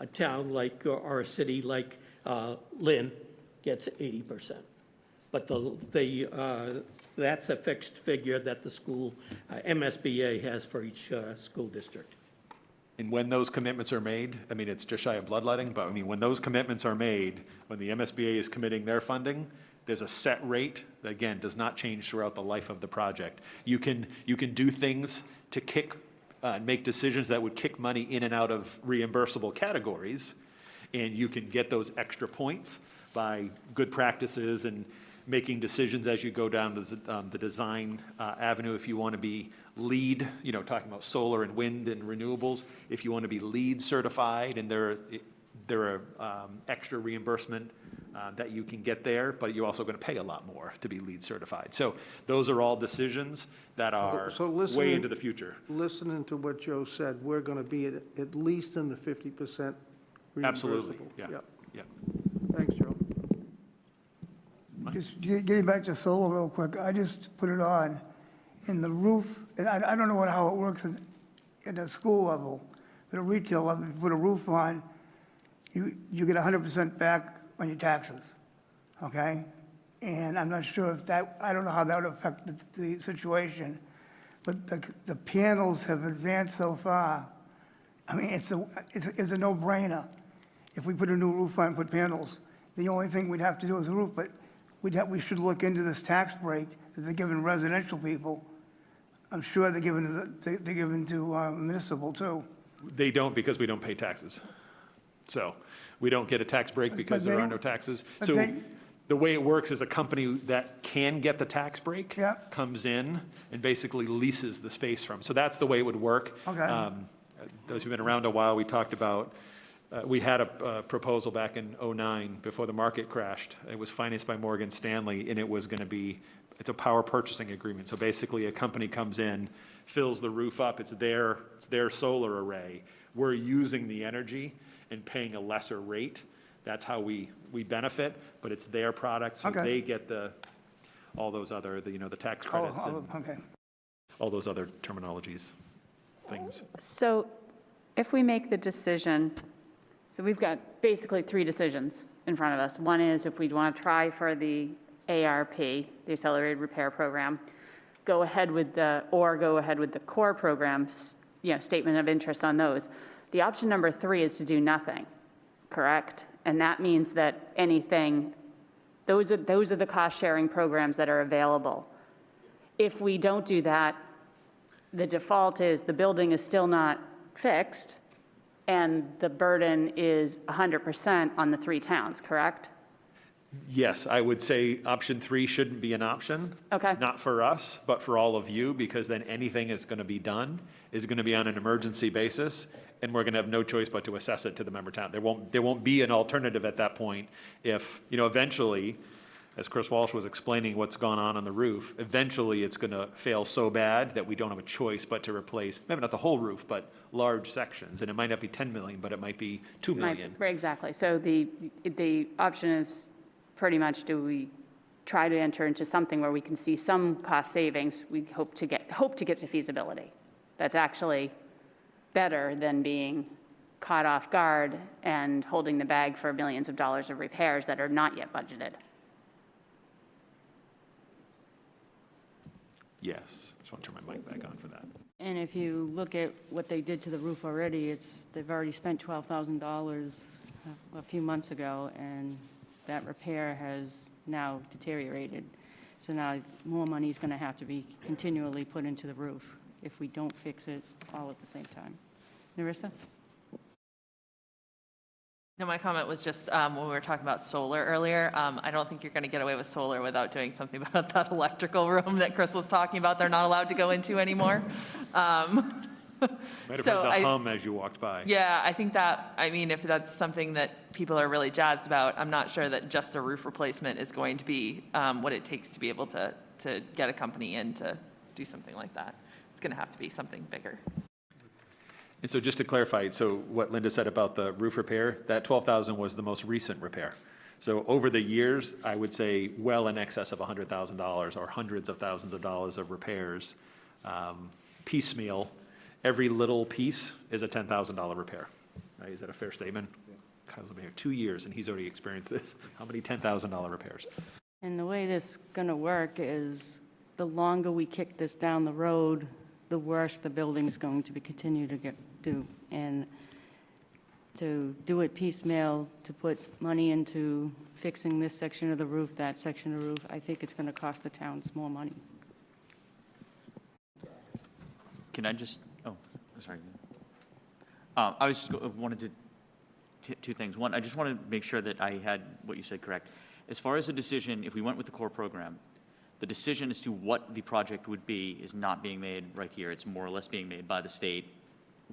A town like, or a city like Lynn gets 80%. But that's a fixed figure that the school, MSBA has for each school district. And when those commitments are made, I mean, it's just shy of bloodletting, but I mean, when those commitments are made, when the MSBA is committing their funding, There's a set rate that, again, does not change throughout the life of the project. You can do things to make decisions that would kick money in and out of reimbursable categories, and you can get those extra points by good practices and making decisions as you go down the design avenue. If you want to be LEED, talking about solar and wind and renewables, if you want to be LEED certified, and there are extra reimbursement that you can get there, but you're also going to pay a lot more to be LEED certified. So those are all decisions that are way into the future. Listening to what Joe said, we're going to be at least in the 50% reimbursable. Absolutely, yeah. Thanks, Joe. Just getting back to solar real quick, I just put it on, and the roof, and I don't know how it works at a school level, but at a retail level, if you put a roof on, you get 100% back on your taxes, okay? And I'm not sure if that, I don't know how that would affect the situation, but the panels have advanced so far. I mean, it's a no-brainer. If we put a new roof on and put panels, the only thing we'd have to do is a roof, but we should look into this tax break that they're giving residential people. I'm sure they're giving to municipal too. They don't, because we don't pay taxes. So we don't get a tax break because there are no taxes. So the way it works is a company that can get the tax break comes in and basically leases the space from. So that's the way it would work. Okay. Those who've been around a while, we talked about, we had a proposal back in '09 before the market crashed. It was financed by Morgan Stanley, and it was going to be, it's a power purchasing agreement. So basically a company comes in, fills the roof up, it's their solar array. We're using the energy and paying a lesser rate. That's how we benefit, but it's their product, so they get all those other, the tax credits and all those other terminologies, things. So if we make the decision, so we've got basically 3 decisions in front of us. One is if we want to try for the ARP, the Accelerated Repair Program, go ahead with the core programs, statement of interest on those. The option number 3 is to do nothing, correct? And that means that those are the cost-sharing programs that are available. If we don't do that, the default is the building is still not fixed, and the burden is 100% on the 3 towns, correct? Yes, I would say option 3 shouldn't be an option. Okay. Not for us, but for all of you, because then anything is going to be done is going to be on an emergency basis, and we're going to have no choice but to assess it to the member town. There won't be an alternative at that point if, eventually, as Chris Walsh was explaining what's gone on the roof, eventually it's going to fail so bad that we don't have a choice but to replace, maybe not the whole roof, but large sections. And it might not be 10 million, but it might be 2 million. Right, exactly. So the option is pretty much, do we try to enter into something where we can see some cost savings? We hope to get to feasibility. That's actually better than being caught off guard and holding the bag for millions of dollars of repairs that are not yet budgeted. Yes, just want to turn my mic back on for that. And if you look at what they did to the roof already, they've already spent $12,000 a few months ago, and that repair has now deteriorated. So now more money is going to have to be continually put into the roof if we don't fix it all at the same time. Narissa? No, my comment was just when we were talking about solar earlier, I don't think you're going to get away with solar without doing something about that electrical room that Chris was talking about they're not allowed to go into anymore. Might have heard the hum as you walked by. Yeah, I think that, if that's something that people are really jazzed about, I'm not sure that just a roof replacement is going to be what it takes to be able to get a company in to do something like that. It's going to have to be something bigger. And so just to clarify, so what Linda said about the roof repair, that 12,000 was the most recent repair. So over the years, I would say well in excess of $100,000 or hundreds of thousands of dollars of repairs, piecemeal. Every little piece is a $10,000 repair. Right? Is that a fair statement? Kyle's been here 2 years and he's already experienced this. How many $10,000 repairs? And the way this is going to work is the longer we kick this down the road, the worse the building's going to continue to do. And to do it piecemeal, to put money into fixing this section of the roof, that section of the roof, I think it's going to cost the towns more money. Can I just, oh, sorry. I was just wanted to, two things. One, I just wanted to make sure that I had what you said correct. As far as a decision, if we went with the core program, the decision as to what the project would be is not being made right here. It's more or less being made by the state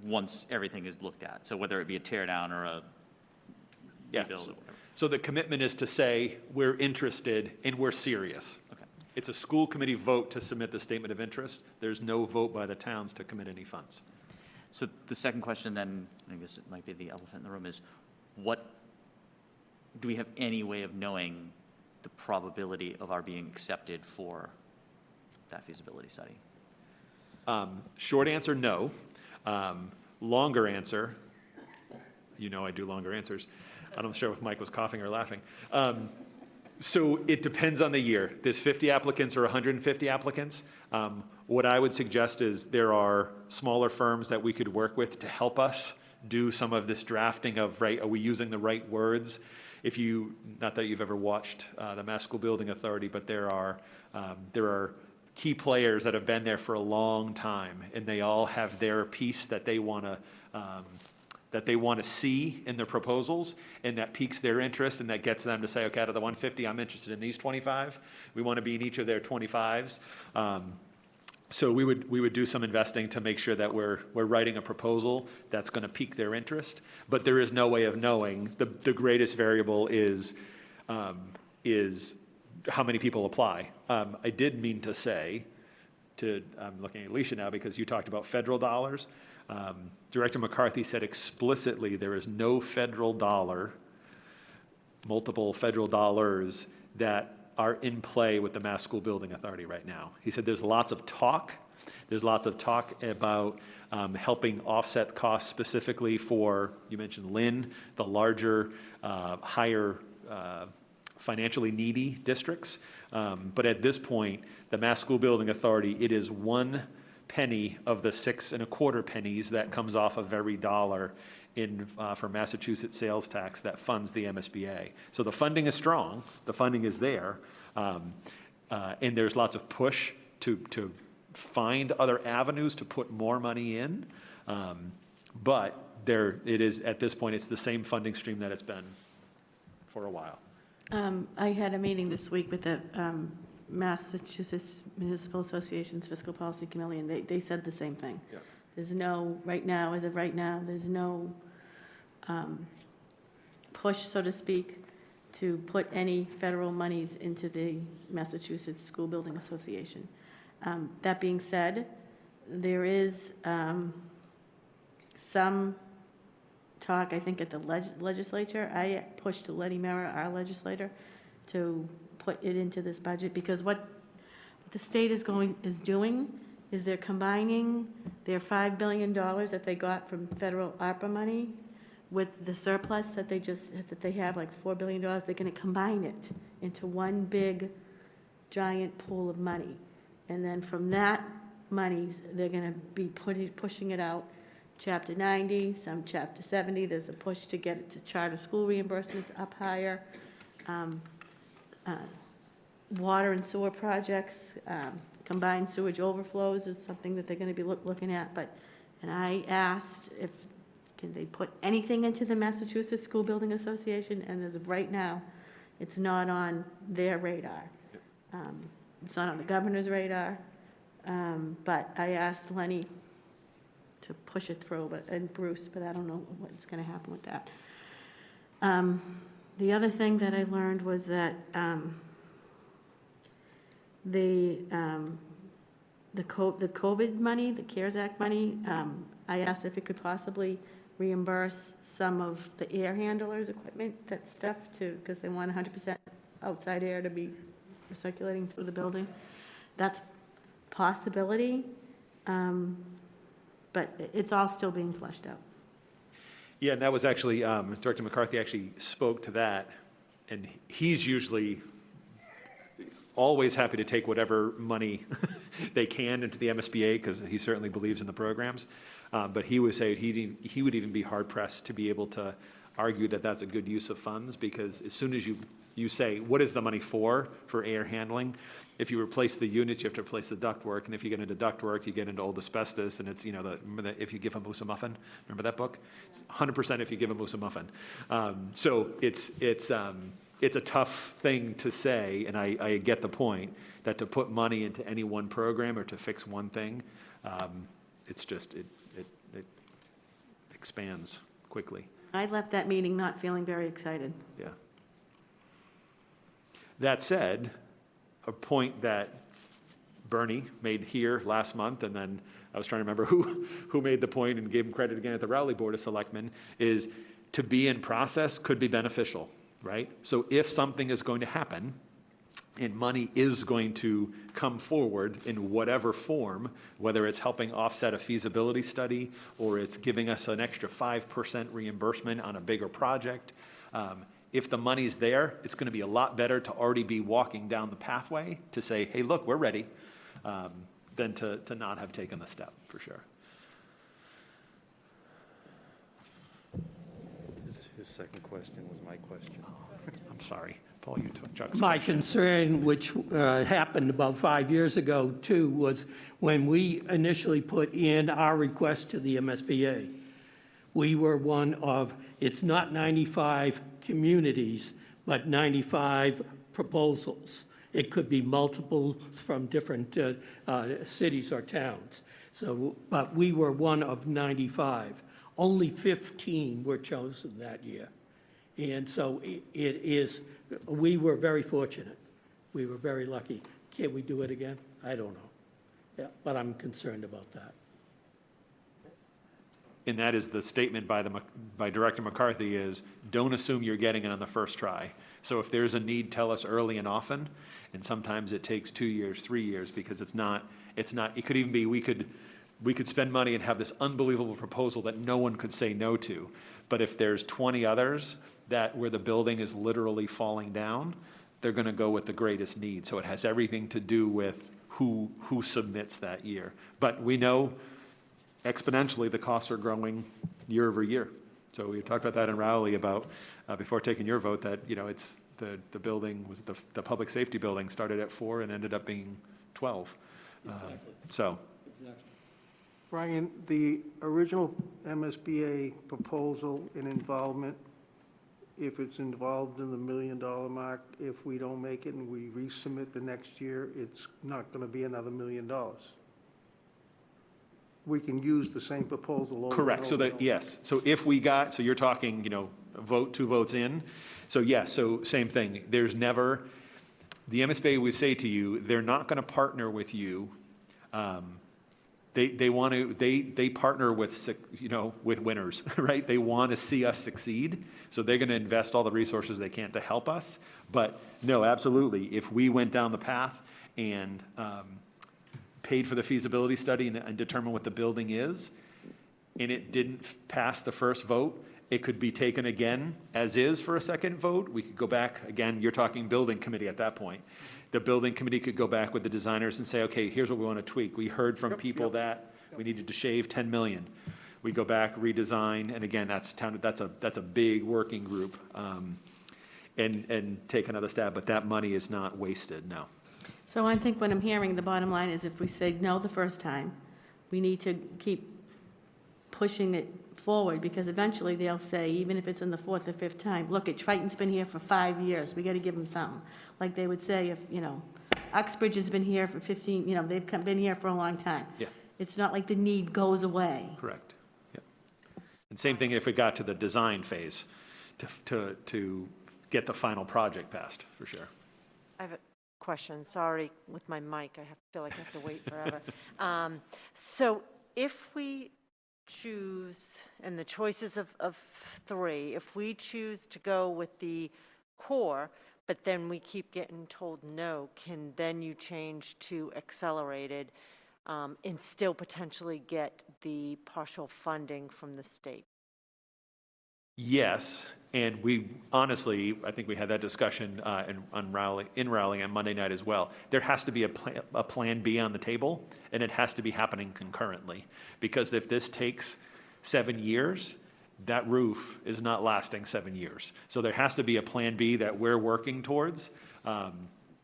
once everything is looked at. So whether it be a tear down or a rebuild or whatever. So the commitment is to say, we're interested and we're serious. Okay. It's a school committee vote to submit the statement of interest. There's no vote by the towns to commit any funds. So the second question then, I guess it might be the elephant in the room, is what, do we have any way of knowing the probability of our being accepted for that feasibility study? Short answer, no. Longer answer, you know I do longer answers. I'm not sure if Mike was coughing or laughing. So it depends on the year. There's 50 applicants or 150 applicants. What I would suggest is there are smaller firms that we could work with to help us do some of this drafting of, right, are we using the right words? If you, not that you've ever watched the Mass School Building Authority, but there are key players that have been there for a long time, and they all have their piece that they want to see in their proposals, and that piques their interest, and that gets them to say, okay, out of the 150, I'm interested in these 25. We want to be in each of their 25s. So we would do some investing to make sure that we're writing a proposal that's going to pique their interest, but there is no way of knowing. The greatest variable is how many people apply. I did mean to say, I'm looking at Alicia now because you talked about federal dollars. Director McCarthy said explicitly there is no federal dollar, multiple federal dollars that are in play with the Mass School Building Authority right now. He said there's lots of talk. There's lots of talk about helping offset costs specifically for, you mentioned Lynn, the larger, higher financially needy districts. But at this point, the Mass School Building Authority, it is 1 penny of the 6.25 pennies that comes off of every dollar for Massachusetts sales tax that funds the MSBA. So the funding is strong, the funding is there, and there's lots of push to find other avenues to put more money in. But it is, at this point, it's the same funding stream that it's been for a while. I had a meeting this week with the Massachusetts Municipal Association's Fiscal Policy Committee, and they said the same thing. Yeah. There's no, right now, as of right now, there's no push, so to speak, to put any federal monies into the Massachusetts School Building Association. That being said, there is some talk, I think, at the legislature. I pushed Letty Mera, our legislator, to put it into this budget, because what the state is doing is they're combining their $5 billion that they got from federal ARPA money with the surplus that they have, like $4 billion. They're going to combine it into one big, giant pool of money. And then from that monies, they're going to be pushing it out, Chapter 90, some Chapter 70. There's a push to get it to charter school reimbursements up higher. Water and sewer projects, combined sewage overflows is something that they're going to be looking at. And I asked can they put anything into the Massachusetts School Building Association, and as of right now, it's not on their radar. It's not on the governor's radar, but I asked Lenny to push it through, and Bruce, but I don't know what's going to happen with that. The other thing that I learned was that the COVID money, the CARES Act money, I asked if it could possibly reimburse some of the air handlers' equipment, that stuff, because they want 100% outside air to be circulating through the building. That's a possibility, but it's all still being fleshed out. Yeah, and that was actually, Director McCarthy actually spoke to that, and he's usually always happy to take whatever money they can into the MSBA, because he certainly believes in the programs. But he would say he would even be hard pressed to be able to argue that that's a good use of funds, because as soon as you say, what is the money for air handling? If you replace the units, you have to replace the ductwork, and if you get into ductwork, you get into old asbestos, and it's, remember that if you give a moose a muffin, remember that book? 100% if you give a moose a muffin. So it's a tough thing to say, and I get the point, that to put money into any one program or to fix one thing, it's just, it expands quickly. I left that meeting not feeling very excited. Yeah. That said, a point that Bernie made here last month, and then I was trying to remember who made the point and gave him credit again at the Rowley Board of Selectmen, is to be in process could be beneficial, right? So if something is going to happen, and money is going to come forward in whatever form, whether it's helping offset a feasibility study, or it's giving us an extra 5% reimbursement on a bigger project, if the money's there, it's going to be a lot better to already be walking down the pathway to say, hey, look, we're ready, than to not have taken the step, for sure. His second question was my question. I'm sorry. Paul, you took Chuck's My question. concern, which happened about 5 years ago too, was when we initially put in our request to the MSBA. We were one of, it's not 95 communities, but 95 proposals. It could be multiple from different cities or towns. So, but we were one of 95. Only 15 were chosen that year. And so we were very fortunate. We were very lucky. Can we do it again? I don't know. Yeah, but I'm concerned about that. And that is the statement by Director McCarthy is, don't assume you're getting it on the first try. So if there's a need, tell us early and often. And sometimes it takes 2 years, 3 years, because it could even be, we could spend money and have this unbelievable proposal that no one could say no to. But if there's 20 others where the building is literally falling down, they're going to go with the greatest need. So it has everything to do with who submits that year. But we know exponentially the costs are growing year over year. So we talked about that in Rowley about, before taking your vote, that, it's the building, was the public safety building started at 4 and ended up being 12. Exactly. So. Exactly. Brian, the original MSBA proposal and involvement, if it's involved in the $1 million mark, if we don't make it and we resubmit the next year, it's not going to be another $1 million. We can use the same proposal over and Correct, so over and that, over. yes, so if we got, so you're talking, vote, 2 votes in, so yes, so same thing, there's never, the MSBA would say to you, they're not gonna partner with you, they want to, they partner with, with winners, right? They want to see us succeed, so they're gonna invest all the resources they can to help us, but no, absolutely, if we went down the path and, paid for the feasibility study and determine what the building is, and it didn't pass the first vote, it could be taken again as is for a second vote. We could go back, again, you're talking building committee at that point. The building committee could go back with the designers and say, okay, here's what we want to tweak. We heard from people that we needed to shave 10 million. We go back, redesign, and again, that's a big working group, and take another stab, but that money is not wasted, no. So I think what I'm hearing, the bottom line is if we say no the first time, we need to keep pushing it forward, because eventually they'll say, even if it's in the 4th or 5th time, look, Triton's been here for 5 years, we got to give them something. Like they would say if, Uxbridge has been here for 15, they've been here for a long time. Yeah. It's not like the need goes away. Correct. Yep. And same thing if we got to the design phase to get the final project passed, for sure. I have a question, sorry, with my mic, feel like I have to wait forever. So if we choose, and the choices of 3, if we choose to go with the core, but then we keep getting told no, can then you change to accelerated and still potentially get the partial funding from the state? Yes, and we, honestly, I think we had that discussion in Rowley on Monday night as well. There has to be a plan B on the table, and it has to be happening concurrently. Because if this takes 7 years, that roof is not lasting 7 years. So there has to be a plan B that we're working towards.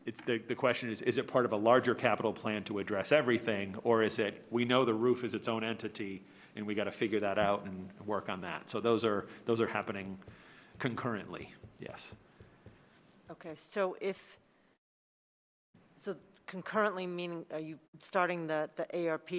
It's the question is it part of a larger capital plan to address everything, or is it, we know the roof is its own entity, and we got to figure that out and work on that. So those are happening concurrently, yes. Okay, so so concurrently meaning, are you starting the ARP?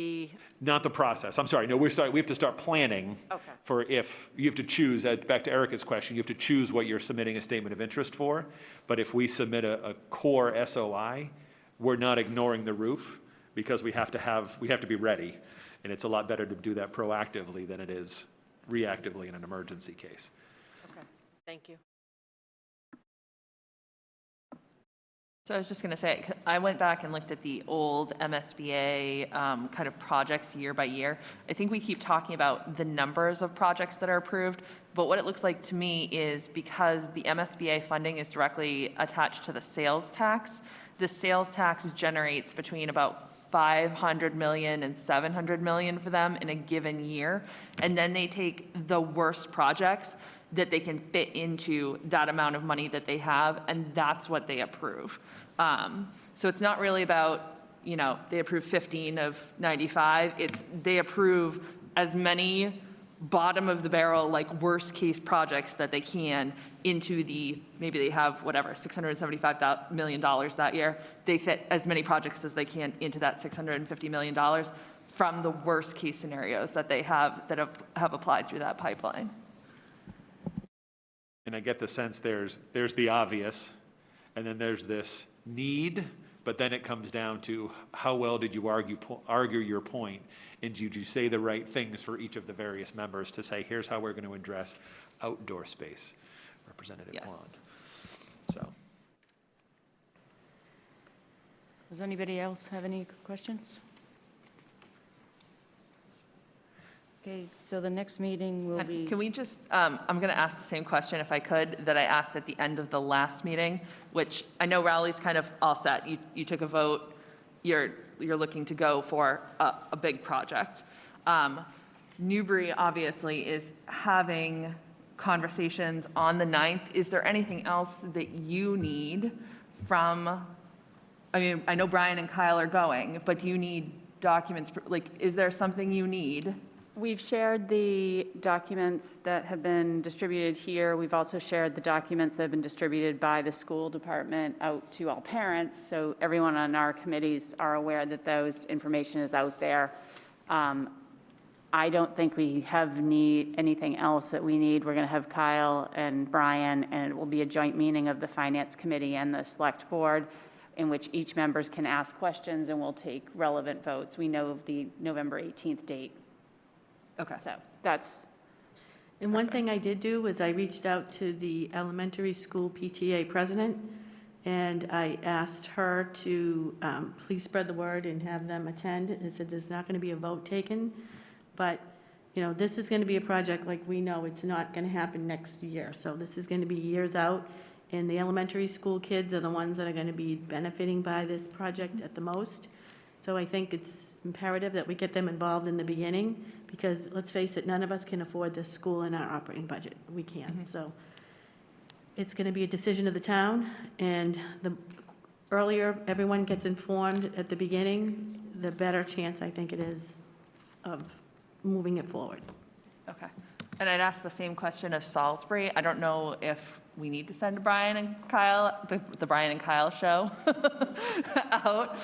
Not the process, I'm sorry, no, we have to start planning Okay. for if, you have to choose, back to Erica's question, you have to choose what you're submitting a statement of interest for, but if we submit a core SOI, we're not ignoring the roof, because we have to be ready, and it's a lot better to do that proactively than it is reactively in an emergency case. Okay, thank you. So I was just going to say, I went back and looked at the old MSBA kind of projects year by year. I think we keep talking about the numbers of projects that are approved, but what it looks like to me is because the MSBA funding is directly attached to the sales tax, the sales tax generates between about 500 million and 700 million for them in a given year. And then they take the worst projects that they can fit into that amount of money that they have, and that's what they approve. So it's not really about, they approve 15 of 95. They approve as many bottom of the barrel, like worst case projects that they can into maybe they have whatever, $675 million that year. They fit as many projects as they can into that $650 million from the worst case scenarios that they have applied through that pipeline. And I get the sense there's the obvious, and then there's this need, but then it comes down to how well did you argue your point, and did you say the right things for each of the various members to say, here's how we're going to address outdoor space, Representative Yes. Blonde. So. Does anybody else have any questions? Okay, so the next meeting will be... Can we just, I'm going to ask the same question, if I could, that I asked at the end of the last meeting, which I know Rowley's kind of all set. You took a vote. You're looking to go for a big project. Newbury, obviously, is having conversations on the 9th. Is there anything else that you need from, I mean, I know Brian and Kyle are going, but do you need documents? Like, is there something you need? We've shared the documents that have been distributed here. We've also shared the documents that have been distributed by the school department out to all parents, so everyone on our committees are aware that those information is out there. I don't think we have anything else that we need. We're going to have Kyle and Brian, and it will be a joint meeting of the Finance Committee and the Select Board, in which each members can ask questions and we'll take relevant votes. We know of the November 18th date. Okay. So that's... And one thing I did do was I reached out to the elementary school PTA president, and I asked her to please spread the word and have them attend. And said there's not going to be a vote taken, but, this is going to be a project like we know it's not going to happen next year. So this is going to be years out, and the elementary school kids are the ones that are going to be benefiting by this project at the most. So I think it's imperative that we get them involved in the beginning, because let's face it, none of us can afford this school in our operating budget. We can't. So it's going to be a decision of the town, and the earlier everyone gets informed at the beginning, the better chance I think it is of moving it forward. Okay. And I'd ask the same question of Salisbury. I don't know if we need to send Brian and Kyle, the Brian and Kyle show out,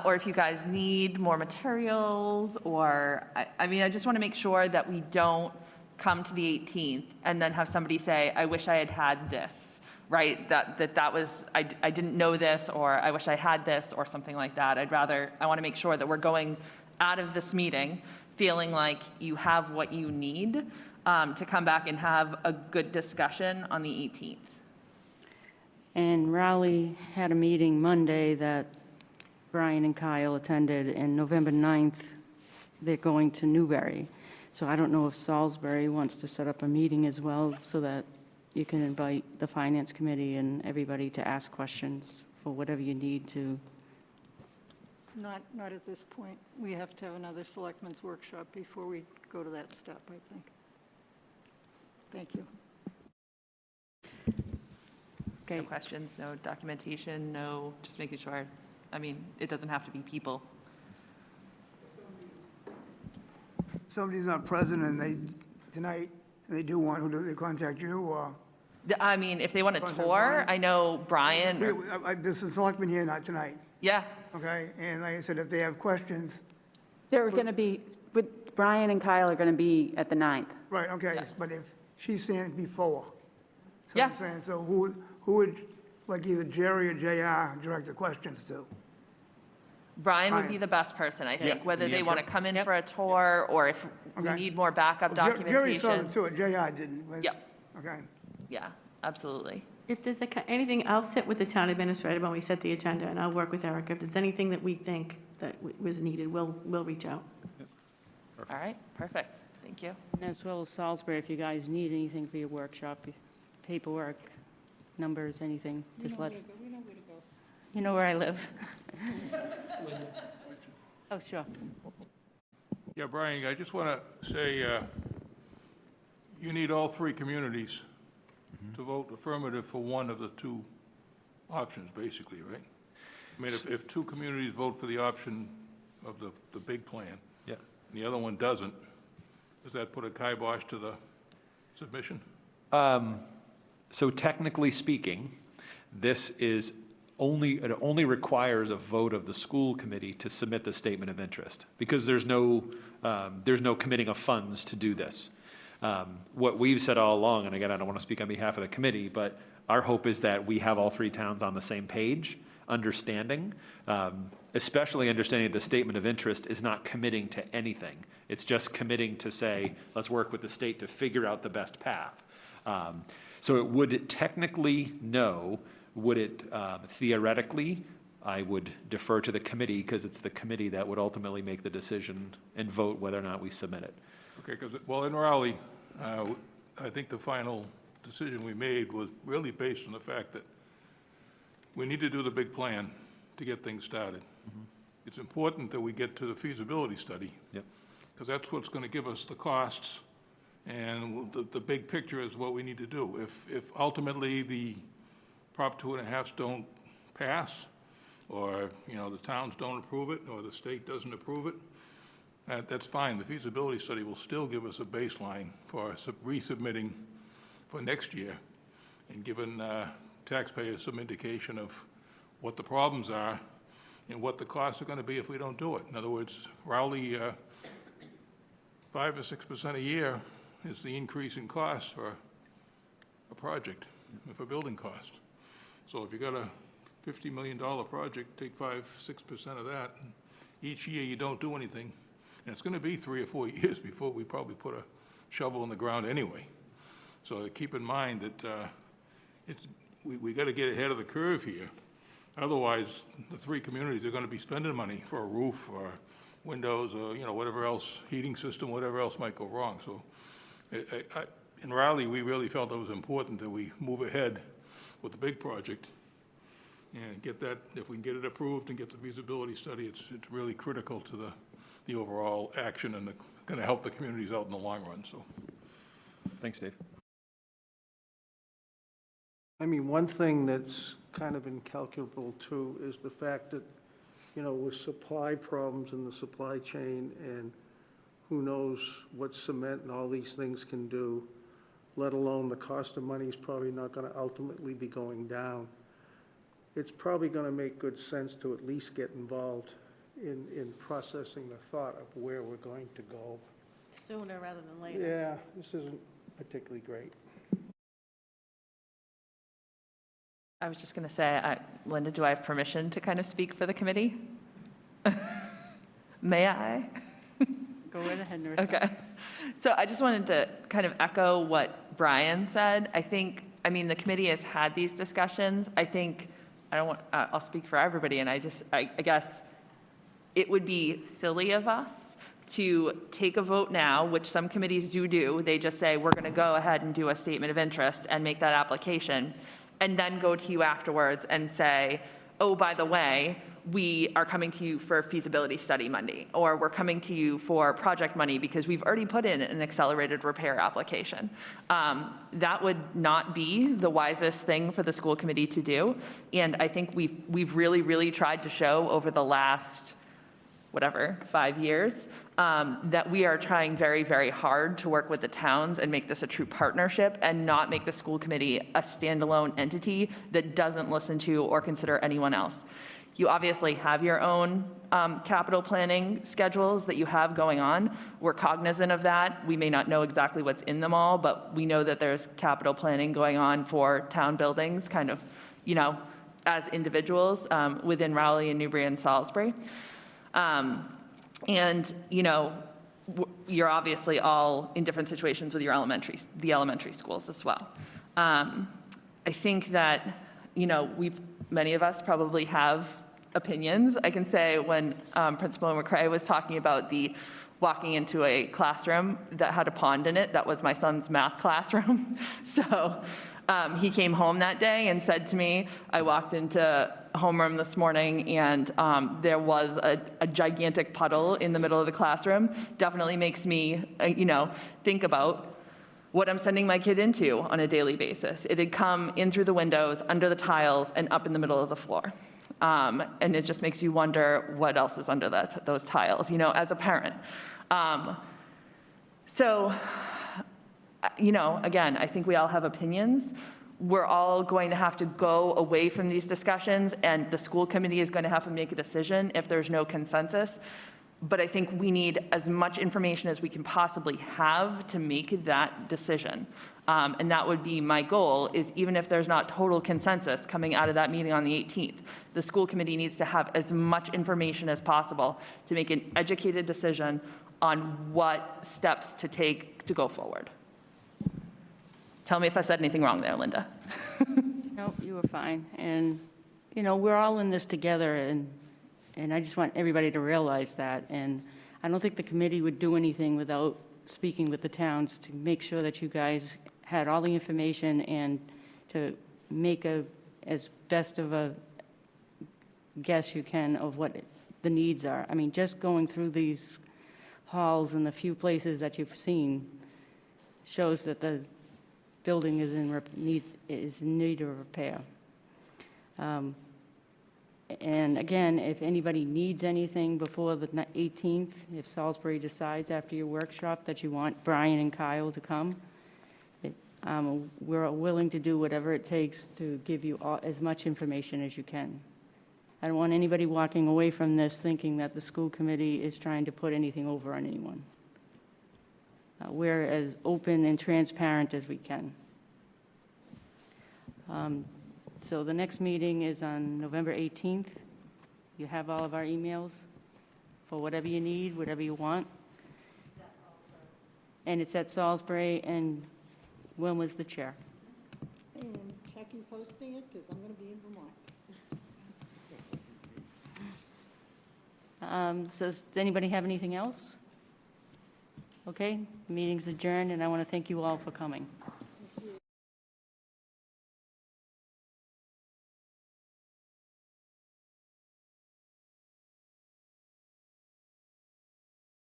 or if you guys need more materials, or, I mean, I just want to make sure that we don't come to the 18th and then have somebody say, I wish I had had this, right? That was, I didn't know this, or I wish I had this, or something like that. I want to make sure that we're going out of this meeting feeling like you have what you need to come back and have a good discussion on the 18th. And Rowley had a meeting Monday that Brian and Kyle attended, and November 9th, they're going to Newbury. So I don't know if Salisbury wants to set up a meeting as well so that you can invite the Finance Committee and everybody to ask questions for whatever you need to. Not at this point. We have to have another selectmen's workshop before we go to that step, I think. Thank you. Okay. No questions, no documentation, no, just making sure. I mean, it doesn't have to be people. Somebody's not present and tonight, they do want, who do they contact you or? I mean, if they want a Contact tour, Brian. I know Brian, There's a selectman here, not tonight, yeah, okay? And like I said, if they have questions, They're going to be, with Brian and Kyle are going to be at the 9th. right, okay, Yeah. but if she's saying before. So Yeah. I'm saying, so who would, like either Jerry or JR, direct the questions to? Brian would be Brian. the best person, I think, Yeah, whether the they want to intro. come in for a tour, or if we Okay. need more backup Jerry saw the documentation. tour, JR didn't. was- Yep. Okay. Yeah, absolutely. If there's anything, I'll sit with the town administrator when we set the agenda, and I'll work with Eric. If there's anything that we think that was needed, we'll reach out. All right, perfect, thank you. And as well as Salisbury, if you guys need anything for your workshop, paperwork, numbers, anything, just let us. We know where to go. You know where I live. Oh, sure. Yeah, Brian, I just want to say, you need all three communities to vote affirmative for one of the two options, basically, right? I mean, if two communities vote for the option of the big plan, Yeah. and the other one doesn't, does that put a kibosh to the submission? So technically speaking, this is it only requires a vote of the school committee to submit the statement of interest, because there's no committing of funds to do this. What we've said all along, and again, I don't want to speak on behalf of the committee, but our hope is that we have all three towns on the same page, understanding, especially understanding the statement of interest is not committing to anything. It's just committing to say, let's work with the state to figure out the best path. So it would technically no. Would it theoretically? I would defer to the committee, because it's the committee that would ultimately make the decision and vote whether or not we submit it. Okay, because, well, in Raleigh, I think the final decision we made was really based on the fact that we need to do the big plan to get things started. It's important that we get to the feasibility study. Yep. Because that's what's going to give us the costs, and the big picture is what we need to do. If ultimately the Prop 2.5s don't pass, or, you know, the towns don't approve it, or the state doesn't approve it, that's fine. The feasibility study will still give us a baseline for resubmitting for next year, and giving taxpayers some indication of what the problems are and what the costs are going to be if we don't do it. In other words, Rowley, 5 or 6% a year is the increase in costs for a project, for building cost. So if you got a $50 million project, take 5, 6% of that, and each year you don't do anything, and it's going to be 3 or 4 years before we probably put a shovel in the ground anyway. So keep in mind that we got to get ahead of the curve here. Otherwise, the three communities are going to be spending money for a roof or windows or, you know, whatever else, heating system, whatever else might go wrong. So in Raleigh, we really felt it was important that we move ahead with the big project and get that, if we can get it approved and get the feasibility study, it's really critical to the overall action, and going to help the communities out in the long run, so. Thanks, Dave. I mean, one thing that's kind of incalculable too is the fact that, you know, with supply problems in the supply chain, and who knows what cement and all these things can do, let alone the cost of money is probably not going to ultimately be going down. It's probably going to make good sense to at least get involved in processing the thought of where we're going to go. Sooner rather than later. Yeah, this isn't particularly great. I was just going to say, Linda, do I have permission to kind of speak for the committee? May I? Go right ahead, Marissa. Okay. So I just wanted to kind of echo what Brian said. I mean, the committee has had these discussions. I'll speak for everybody, and I guess it would be silly of us to take a vote now, which some committees do. They just say, we're going to go ahead and do a statement of interest and make that application, and then go to you afterwards and say, oh, by the way, we are coming to you for a feasibility study Monday, or we're coming to you for project money because we've already put in an accelerated repair application. That would not be the wisest thing for the school committee to do. And I think we've really, really tried to show over the last, 5 years, that we are trying very, very hard to work with the towns and make this a true partnership and not make the school committee a standalone entity that doesn't listen to or consider anyone else. You obviously have your own capital planning schedules that you have going on. We're cognizant of that. We may not know exactly what's in them all, but we know that there's capital planning going on for town buildings, kind of, as individuals within Rowley and Newbury and Salisbury. You're obviously all in different situations with the elementary schools as well. I think that, many of us probably have opinions. I can say when Principal McCrae was talking about walking into a classroom that had a pond in it, that was my son's math classroom. So he came home that day and said to me, I walked into homeroom this morning and there was a gigantic puddle in the middle of the classroom. Definitely makes me, think about what I'm sending my kid into on a daily basis. It had come in through the windows, under the tiles, and up in the middle of the floor. And it just makes you wonder what else is under those tiles, as a parent. Again, I think we all have opinions. We're all going to have to go away from these discussions, and the school committee is going to have to make a decision if there's no consensus. But I think we need as much information as we can possibly have to make that decision. And that would be my goal, is even if there's not total consensus coming out of that meeting on the 18th, the school committee needs to have as much information as possible to make an educated decision on what steps to take to go forward. Tell me if I said anything wrong there, Linda. No, you were fine. And, we're all in this together, and I just want everybody to realize that. And I don't think the committee would do anything without speaking with the towns to make sure that you guys had all the information and to make as best of a guess you can of what the needs are. I mean, just going through these halls and the few places that you've seen shows that the building is in need of repair. And again, if anybody needs anything before the 18th, if Salisbury decides after your workshop that you want Brian and Kyle to come, we're willing to do whatever it takes to give you as much information as you can. I don't want anybody walking away from this thinking that the school committee is trying to put anything over on anyone. We're as open and transparent as we can. So the next meeting is on November 18th. You have all of our emails for whatever you need, whatever you want. And it's at Salisbury, and Wilma's the chair. And Chucky's hosting it, because I'm going to be in Vermont. So does anybody have anything else? Okay, the meeting's adjourned, and I want to thank you all for coming.